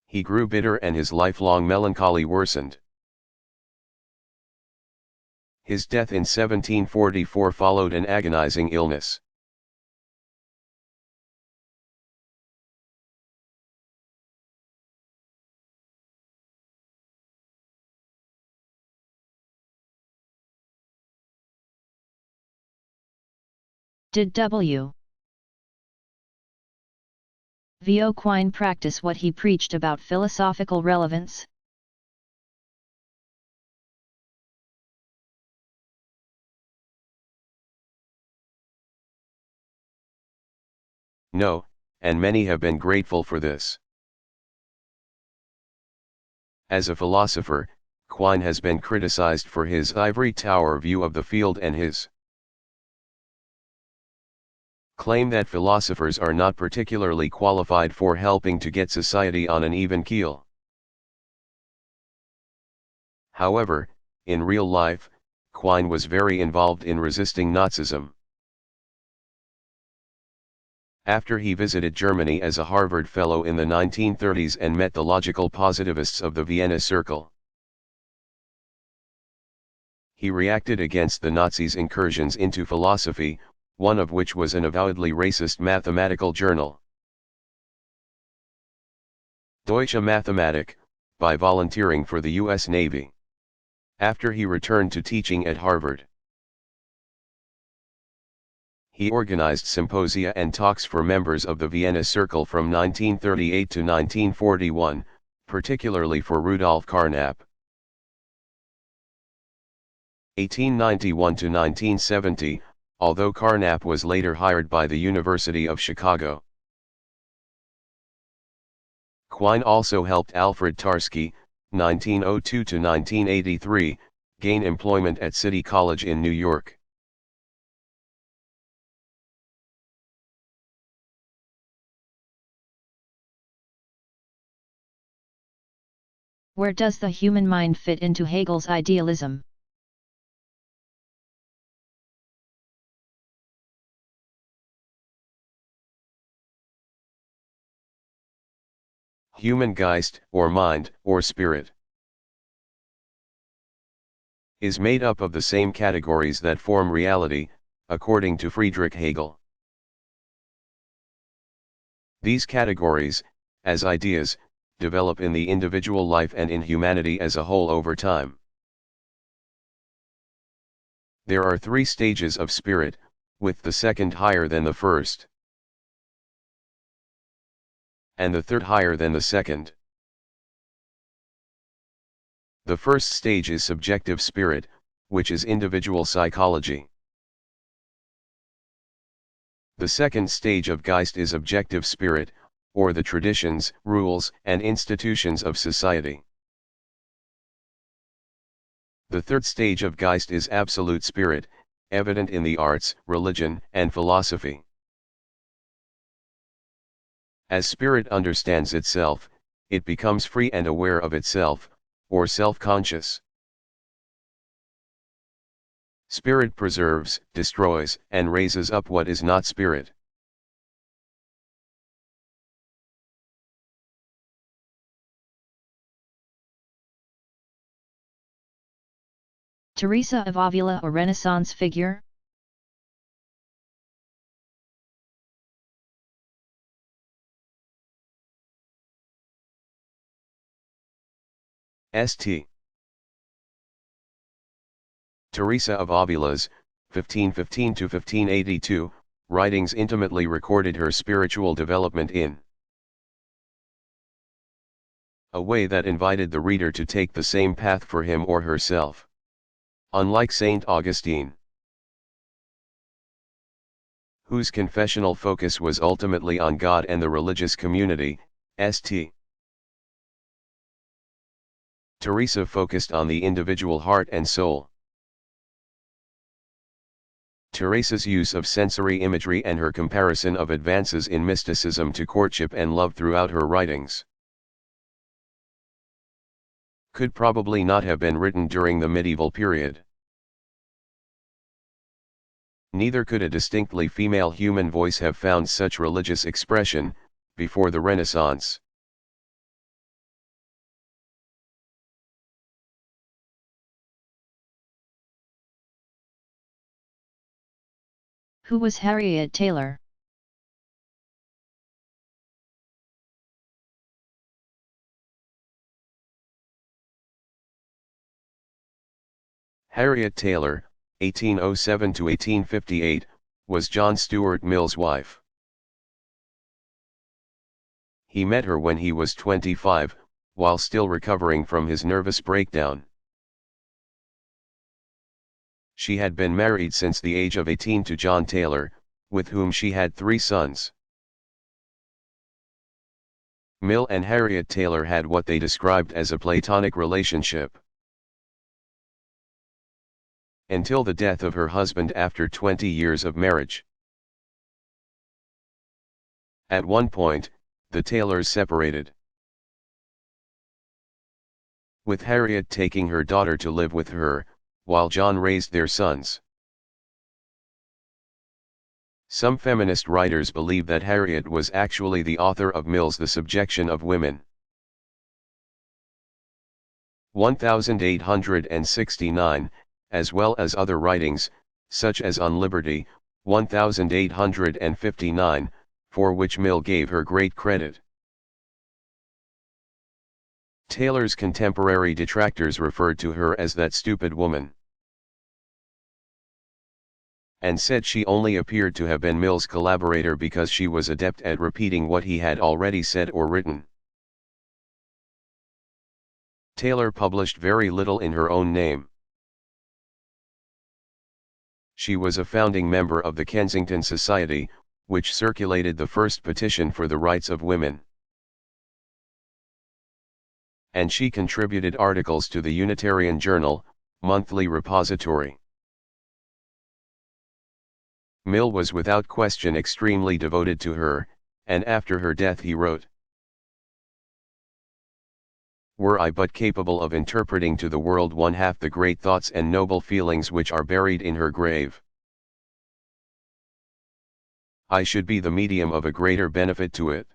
He grew bitter and his lifelong melancholy worsened. His death in 1744 followed an agonizing illness. Did W. Vo Quine practice what he preached about philosophical relevance? No, and many have been grateful for this. As a philosopher, Quine has been criticized for his ivory tower view of the field and his claim that philosophers are not particularly qualified for helping to get society on an even keel. However, in real life, Quine was very involved in resisting Nazism. After he visited Germany as a Harvard Fellow in the 1930s and met the logical positivists of the Vienna Circle, he reacted against the Nazis' incursions into philosophy, one of which was an avowedly racist mathematical journal, Deutsche Mathematik, by volunteering for the U.S. Navy. After he returned to teaching at Harvard, he organized symposia and talks for members of the Vienna Circle from 1938 to 1941, particularly for Rudolf Carnap. 1891 to 1970, although Carnap was later hired by the University of Chicago. Quine also helped Alfred Tarski, 1902 to 1983, gain employment at City College in New York. Where does the human mind fit into Hegel's idealism? Human Geist, or mind, or spirit, is made up of the same categories that form reality, according to Friedrich Hegel. These categories, as ideas, develop in the individual life and in humanity as a whole over time. There are 3 stages of spirit, with the second higher than the first, and the third higher than the second. The first stage is subjective spirit, which is individual psychology. The second stage of Geist is objective spirit, or the traditions, rules, and institutions of society. The third stage of Geist is absolute spirit, evident in the arts, religion, and philosophy. As spirit understands itself, it becomes free and aware of itself, or self-conscious. Spirit preserves, destroys, and raises up what is not spirit. Teresa of Avila, a Renaissance figure? St. Teresa of Avila's, 1515–1582, writings intimately recorded her spiritual development in a way that invited the reader to take the same path for him or herself. Unlike Saint Augustine, whose confessional focus was ultimately on God and the religious community, St. Teresa focused on the individual heart and soul. Teresa's use of sensory imagery and her comparison of advances in mysticism to courtship and love throughout her writings could probably not have been written during the medieval period. Neither could a distinctly female human voice have found such religious expression before the Renaissance. Who was Harriet Taylor? Harriet Taylor, 1807–1858, was John Stuart Mill's wife. He met her when he was 25, while still recovering from his nervous breakdown. She had been married since the age of 18 to John Taylor, with whom she had 3 sons. Mill and Harriet Taylor had what they described as a platonic relationship, until the death of her husband after 20 years of marriage. At one point, the Taylors separated, with Harriet taking her daughter to live with her, while John raised their sons. Some feminist writers believe that Harriet was actually the author of Mill's The Subjection of Women, 1869, as well as other writings, such as On Liberty, 1859, for which Mill gave her great credit. Taylor's contemporary detractors referred to her as that stupid woman, and said she only appeared to have been Mill's collaborator because she was adept at repeating what he had already said or written. Taylor published very little in her own name. She was a founding member of the Kensington Society, which circulated the first petition for the rights of women. And she contributed articles to the Unitarian Journal, monthly repository. Mill was without question extremely devoted to her, and after her death he wrote, "Were I but capable of interpreting to the world one half the great thoughts and noble feelings which are buried in her grave, I should be the medium of a greater benefit to it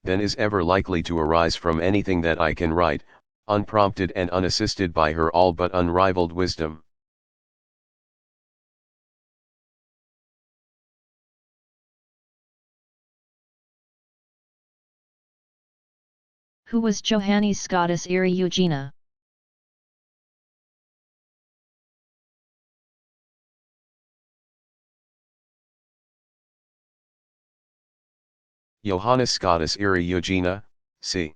than is ever likely to arise from anything that I can write, unprompted and unassisted by her all but unrivaled wisdom." Who was Johannes Scotus Iri Eugenia? Johannes Scotus Iri Eugenia, c.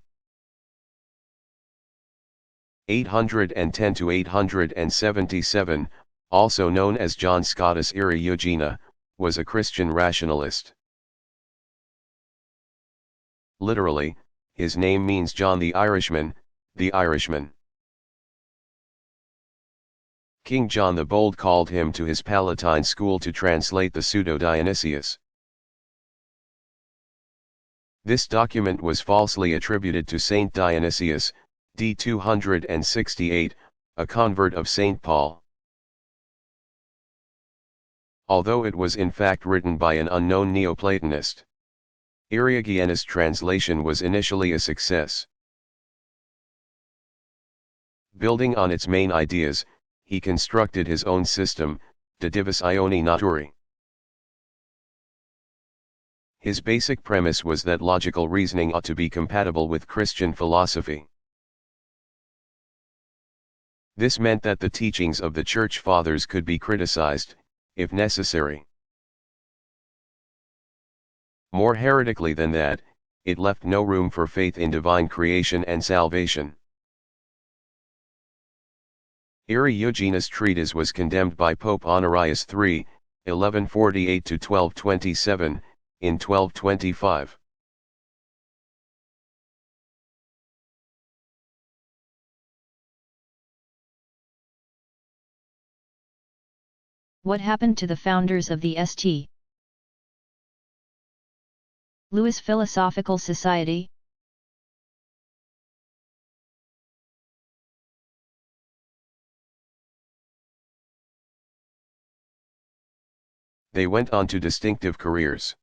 810–877, also known as John Scotus Iri Eugenia, was a Christian rationalist. Literally, his name means John the Irishman, the Irishman. King John the Bold called him to his Palatine school to translate the Pseudo-Dionysius. This document was falsely attributed to Saint Dionysius, d. 268, a convert of Saint Paul. Although it was in fact written by an unknown Neoplatonist. Eriugenius' translation was initially a success. Building on its main ideas, he constructed his own system, De Divus Ioni Naturae. His basic premise was that logical reasoning ought to be compatible with Christian philosophy. This meant that the teachings of the Church Fathers could be criticized, if necessary. More heretically than that, it left no room for faith in divine creation and salvation. Eriugenius' treatise was condemned by Pope Honorius III, 1148–1227, in 1225. What happened to the founders of the St. Louis Philosophical Society? They went on to distinctive careers.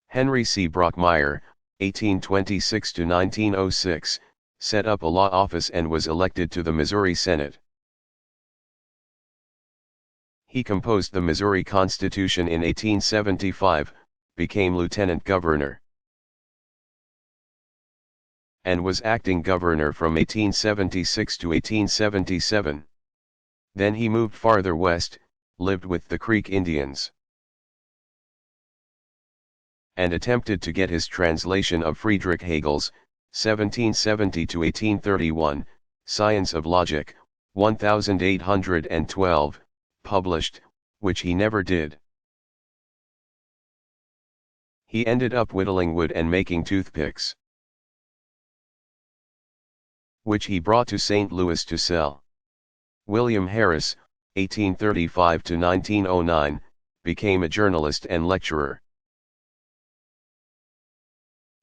Henry C. Brockmeyer, 1826–1906, set up a law office and was elected to the Missouri Senate. He composed the Missouri Constitution in 1875, became lieutenant governor, and was acting governor from 1876 to 1877. Then he moved farther west, lived with the Creek Indians, and attempted to get his translation of Friedrich Hegel's, 1770–1831, Science of Logic, 1812, published, which he never did. He ended up whittling wood and making toothpicks, which he brought to St. Louis to sell. William Harris, 1835–1909, became a journalist and lecturer.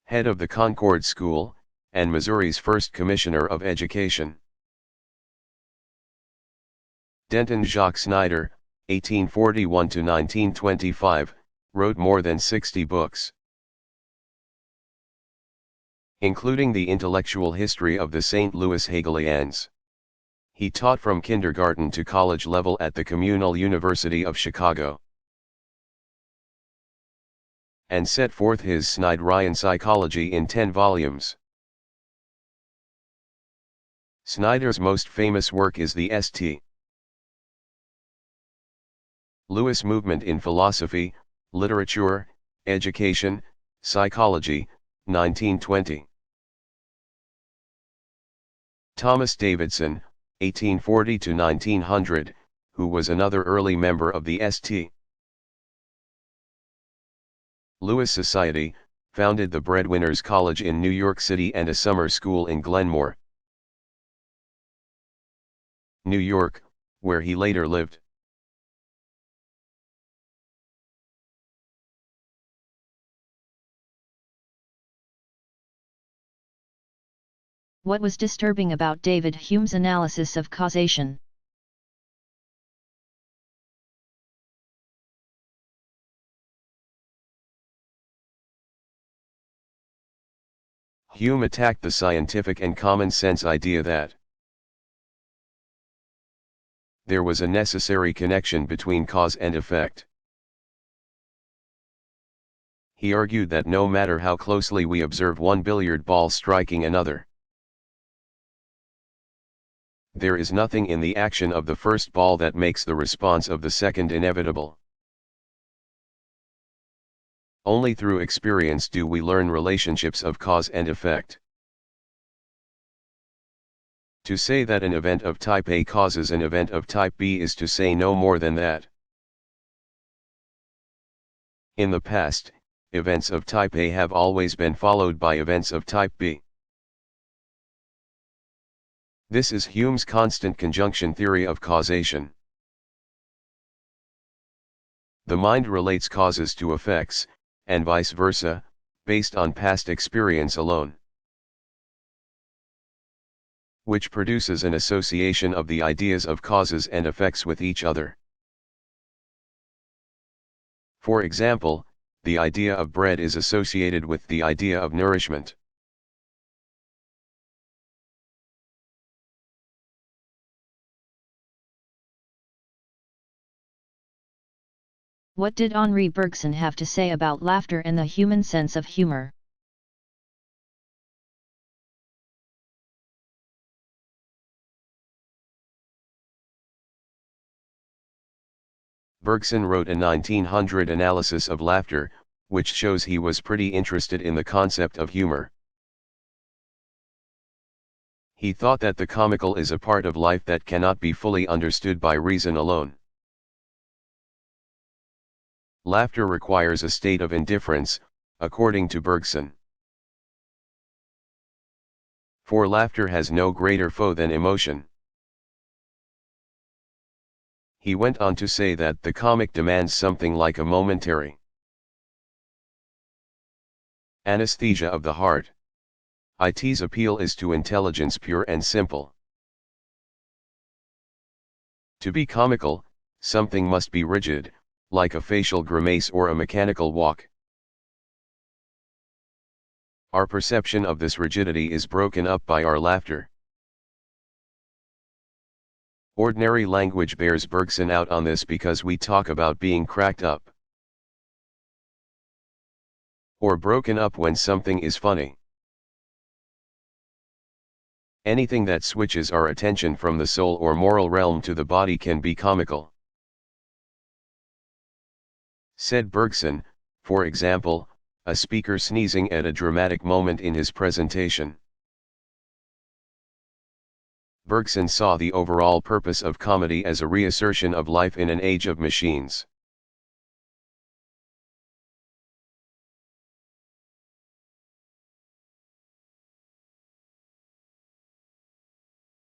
Head of the Concord School, and Missouri's first Commissioner of Education. Denton Jacques Snyder, 1841–1925, wrote more than 60 books, including the intellectual history of the St. Louis Hegelians. He taught from kindergarten to college level at the Communal University of Chicago, and set forth his Snyderian psychology in 10 volumes. Snyder's most famous work is the St. Louis movement in philosophy, literature, education, psychology, 1920. Thomas Davidson, 1840–1900, who was another early member of the St. Louis Society, founded the Breadwinners College in New York City and a summer school in Glenmore, New York, where he later lived. What was disturbing about David Hume's analysis of causation? Hume attacked the scientific and common sense idea that there was a necessary connection between cause and effect. He argued that no matter how closely we observe one billiard ball striking another, there is nothing in the action of the first ball that makes the response of the second inevitable. Only through experience do we learn relationships of cause and effect. To say that an event of type A causes an event of type B is to say no more than that. In the past, events of type A have always been followed by events of type B. This is Hume's constant conjunction theory of causation. The mind relates causes to effects, and vice versa, based on past experience alone, which produces an association of the ideas of causes and effects with each other. For example, the idea of bread is associated with the idea of nourishment. What did Henri Bergson have to say about laughter and the human sense of humor? Bergson wrote a 1900 analysis of laughter, which shows he was pretty interested in the concept of humor. He thought that the comical is a part of life that cannot be fully understood by reason alone. Laughter requires a state of indifference, according to Bergson. For laughter has no greater foe than emotion. He went on to say that the comic demands something like a momentary anesthesia of the heart. Its appeal is to intelligence pure and simple. To be comical, something must be rigid, like a facial grimace or a mechanical walk. Our perception of this rigidity is broken up by our laughter. Ordinary language bears Bergson out on this because we talk about being cracked up or broken up when something is funny. Anything that switches our attention from the soul or moral realm to the body can be comical. Said Bergson, for example, a speaker sneezing at a dramatic moment in his presentation. Bergson saw the overall purpose of comedy as a reassertion of life in an age of machines.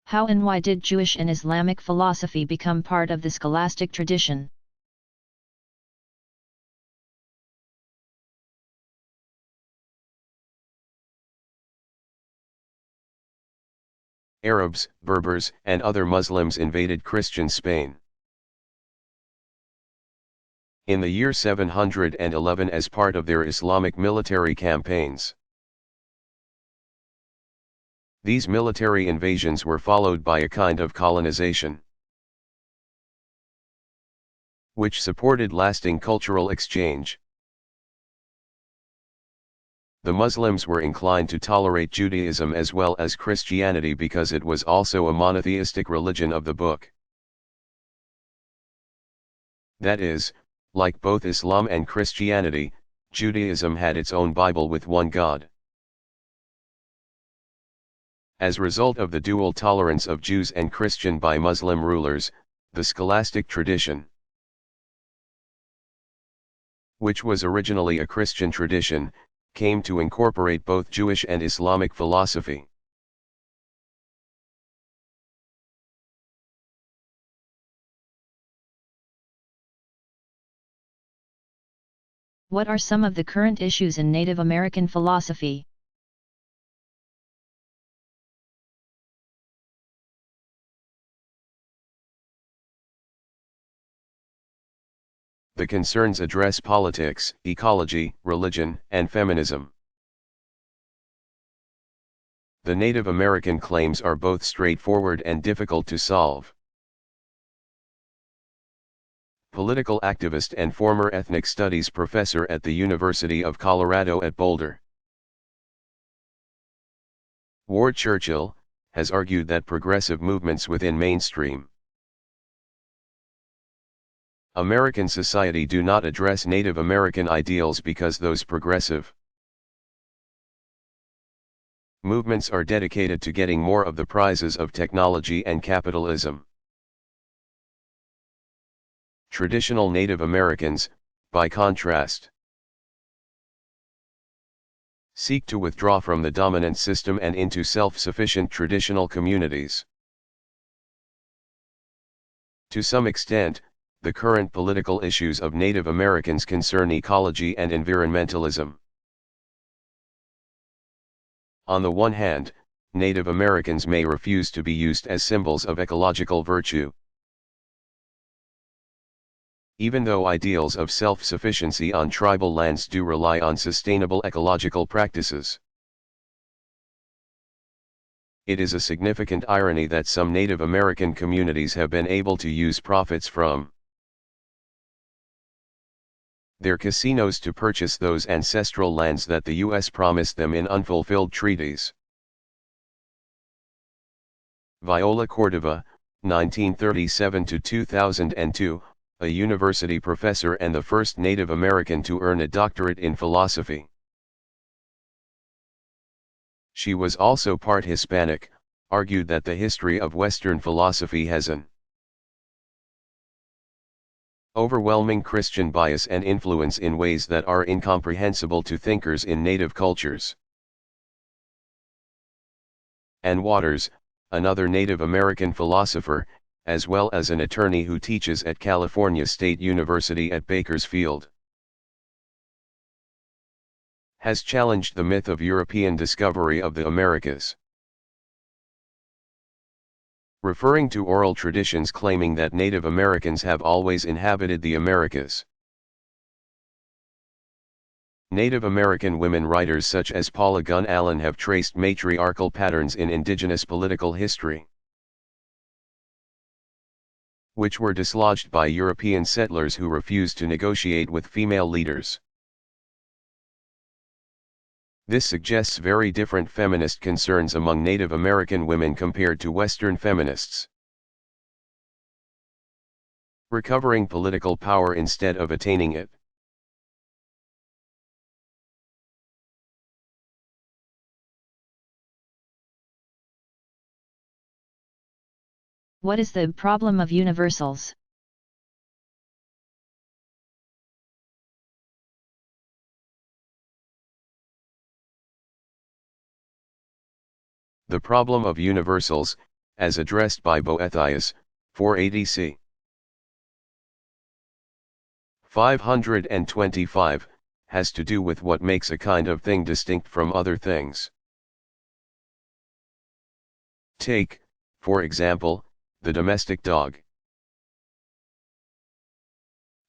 How and why did Jewish and Islamic philosophy become part of the scholastic tradition? Arabs, Berbers, and other Muslims invaded Christian Spain in the year 711 as part of their Islamic military campaigns. These military invasions were followed by a kind of colonization, which supported lasting cultural exchange. The Muslims were inclined to tolerate Judaism as well as Christianity because it was also a monotheistic religion of the book. That is, like both Islam and Christianity, Judaism had its own Bible with one God. As a result of the dual tolerance of Jews and Christian by Muslim rulers, the scholastic tradition, which was originally a Christian tradition, came to incorporate both Jewish and Islamic philosophy. What are some of the current issues in Native American philosophy? The concerns address politics, ecology, religion, and feminism. The Native American claims are both straightforward and difficult to solve. Political activist and former ethnic studies professor at the University of Colorado at Boulder, Ward Churchill, has argued that progressive movements within mainstream American society do not address Native American ideals because those progressive movements are dedicated to getting more of the prizes of technology and capitalism. Traditional Native Americans, by contrast, seek to withdraw from the dominant system and into self-sufficient traditional communities. To some extent, The current political issues of Native Americans concern ecology and environmentalism. On the one hand, Native Americans may refuse to be used as symbols of ecological virtue. Even though ideals of self-sufficiency on tribal lands do rely on sustainable ecological practices. It is a significant irony that some Native American communities have been able to use profits from their casinos to purchase those ancestral lands that the U.S. promised them in unfulfilled treaties. Viola Cordova, 1937–2002, a university professor and the first Native American to earn a doctorate in philosophy. She was also part Hispanic, argued that the history of Western philosophy has an overwhelming Christian bias and influence in ways that are incomprehensible to thinkers in native cultures. Ann Waters, another Native American philosopher, as well as an attorney who teaches at California State University at Bakersfield, has challenged the myth of European discovery of the Americas. Referring to oral traditions claiming that Native Americans have always inhabited the Americas. Native American women writers such as Paula Gunn Allen have traced matriarchal patterns in indigenous political history, which were dislodged by European settlers who refused to negotiate with female leaders. This suggests very different feminist concerns among Native American women compared to Western feminists. Recovering political power instead of attaining it. What is the problem of universals? The problem of universals, as addressed by Boethius, 480 c. 525, has to do with what makes a kind of thing distinct from other things. Take, for example, the domestic dog.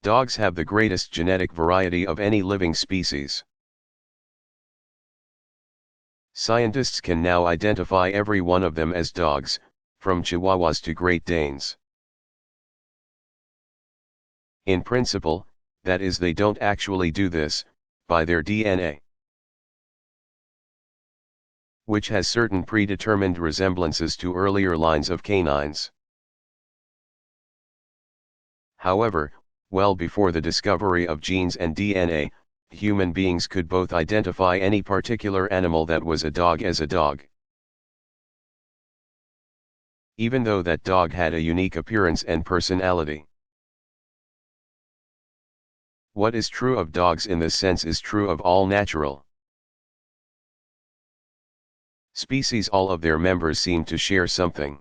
Dogs have the greatest genetic variety of any living species. Scientists can now identify every one of them as dogs, from Chihuahuas to Great Danes. In principle, that is, they don't actually do this, by their DNA, which has certain predetermined resemblances to earlier lines of canines. However, well before the discovery of genes and DNA, human beings could both identify any particular animal that was a dog as a dog, even though that dog had a unique appearance and personality. What is true of dogs in this sense is true of all natural species. All of their members seem to share something.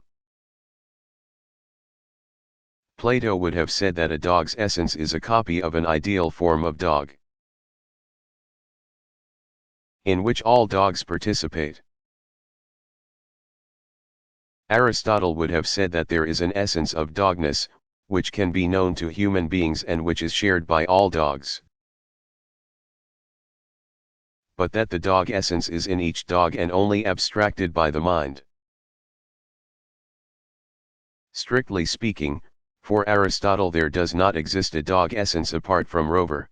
Plato would have said that a dog's essence is a copy of an ideal form of dog, in which all dogs participate. Aristotle would have said that there is an essence of dogness, which can be known to human beings and which is shared by all dogs, but that the dog essence is in each dog and only abstracted by the mind. Strictly speaking, for Aristotle there does not exist a dog essence apart from Rover,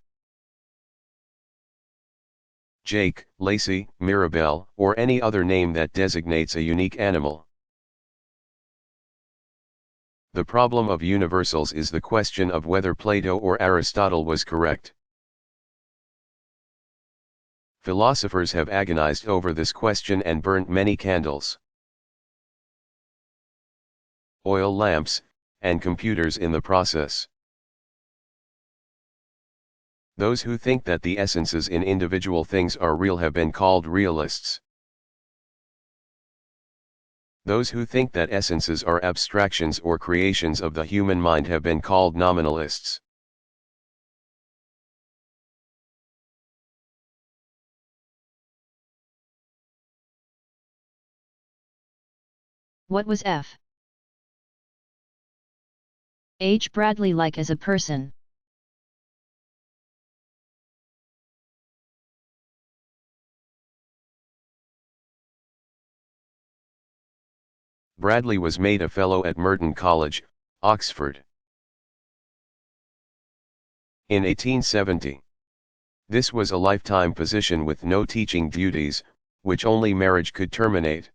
Jake, Lacey, Mirabelle, or any other name that designates a unique animal. The problem of universals is the question of whether Plato or Aristotle was correct. Philosophers have agonized over this question and burnt many candles, oil lamps, and computers in the process. Those who think that the essences in individual things are real have been called realists. Those who think that essences are abstractions or creations of the human mind have been called nominalists. What was F. H. Bradley like as a person? Bradley was made a Fellow at Merton College, Oxford, in 1870. This was a lifetime position with no teaching duties, which only marriage could terminate.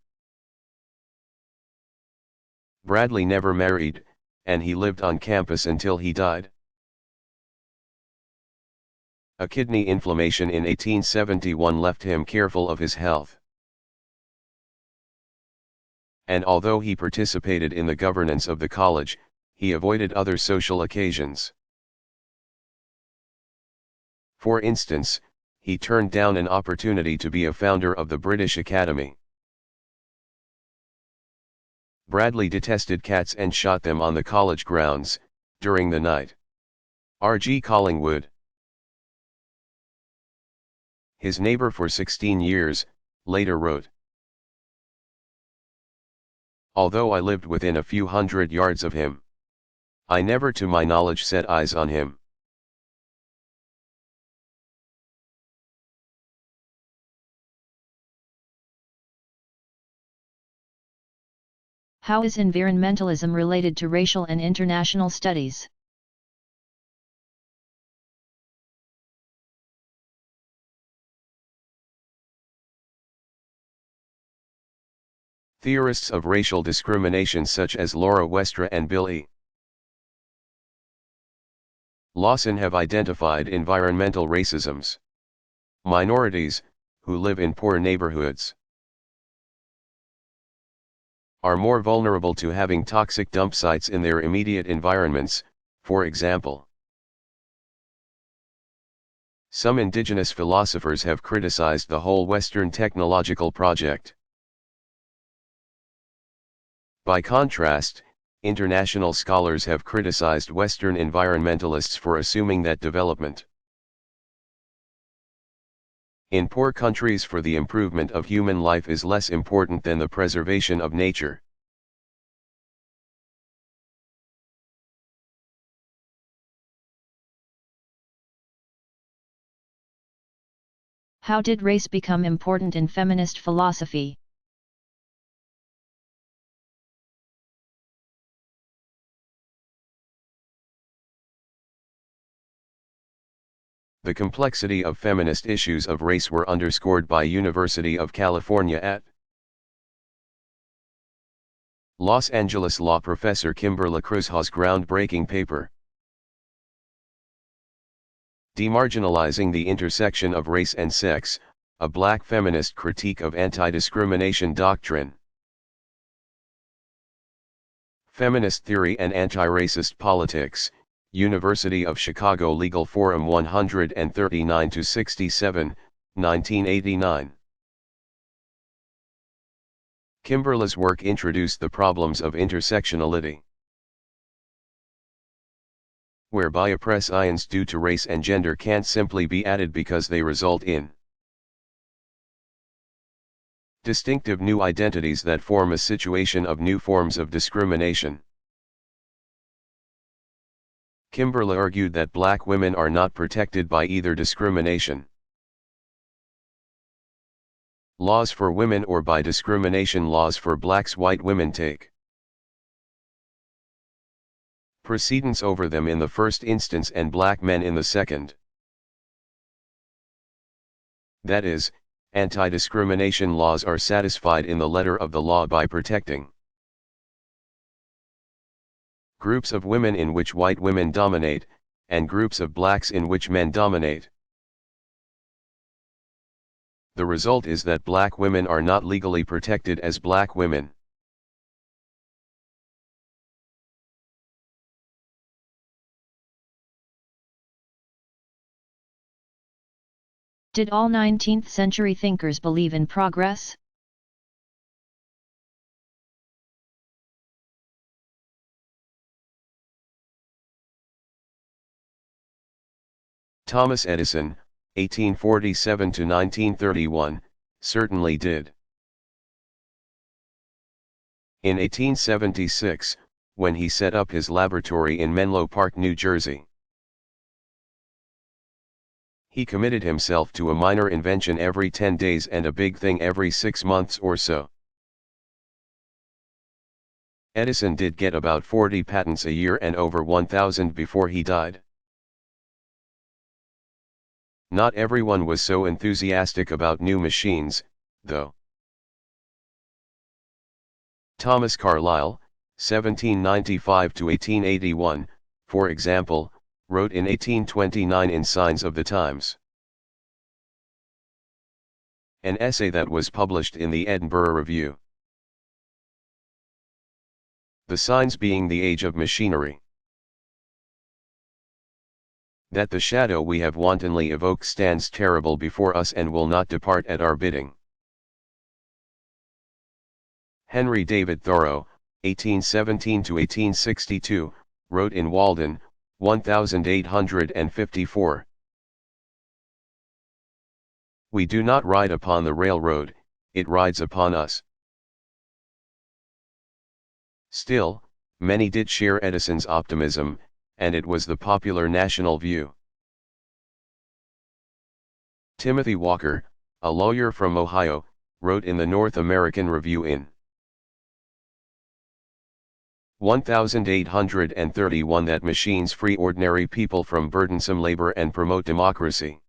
Bradley never married, and he lived on campus until he died. A kidney inflammation in 1871 left him careful of his health. And although he participated in the governance of the college, he avoided other social occasions. For instance, he turned down an opportunity to be a founder of the British Academy. Bradley detested cats and shot them on the college grounds, during the night. R.G. Collingwood, his neighbor for 16 years, later wrote, "Although I lived within a few hundred yards of him, I never to my knowledge set eyes on him." How is environmentalism related to racial and international studies? Theorists of racial discrimination such as Laura Westra and Bill E. Lawson have identified environmental racisms. Minorities, who live in poor neighborhoods, are more vulnerable to having toxic dump sites in their immediate environments, for example. Some indigenous philosophers have criticized the whole Western technological project. By contrast, international scholars have criticized Western environmentalists for assuming that development in poor countries for the improvement of human life is less important than the preservation of nature. How did race become important in feminist philosophy? The complexity of feminist issues of race were underscored by University of California at Los Angeles law professor Kimberly Cruz's groundbreaking paper, Demarginalizing the Intersection of Race and Sex, a Black Feminist Critique of Anti-Discrimination Doctrine. Feminist Theory and Anti-Racist Politics, University of Chicago Legal Forum 139-67, 1989. Kimberly's work introduced the problems of intersectionality, whereby oppressions due to race and gender can't simply be added because they result in distinctive new identities that form a situation of new forms of discrimination. Kimberly argued that black women are not protected by either discrimination laws for women or by discrimination laws for blacks. White women take precedence over them in the first instance and black men in the second. That is, anti-discrimination laws are satisfied in the letter of the law by protecting groups of women in which white women dominate, and groups of blacks in which men dominate. The result is that black women are not legally protected as black women. Did all 19th century thinkers believe in progress? Thomas Edison, 1847 to 1931, certainly did. In 1876, when he set up his laboratory in Menlo Park, New Jersey, he committed himself to a minor invention every 10 days and a big thing every 6 months or so. Edison did get about 40 patents a year and over 1,000 before he died. Not everyone was so enthusiastic about new machines, though. Thomas Carlyle, 1795 to 1881, for example, wrote in 1829 in Signs of the Times, an essay that was published in the Edinburgh Review. The signs being the age of machinery. That the shadow we have wantonly evoked stands terrible before us and will not depart at our bidding. Henry David Thoreau, 1817 to 1862, wrote in Walden, 1854. We do not ride upon the railroad, it rides upon us. Still, many did share Edison's optimism, and it was the popular national view. Timothy Walker, a lawyer from Ohio, wrote in the North American Review in 1831 that machines free ordinary people from burdensome labor and promote democracy.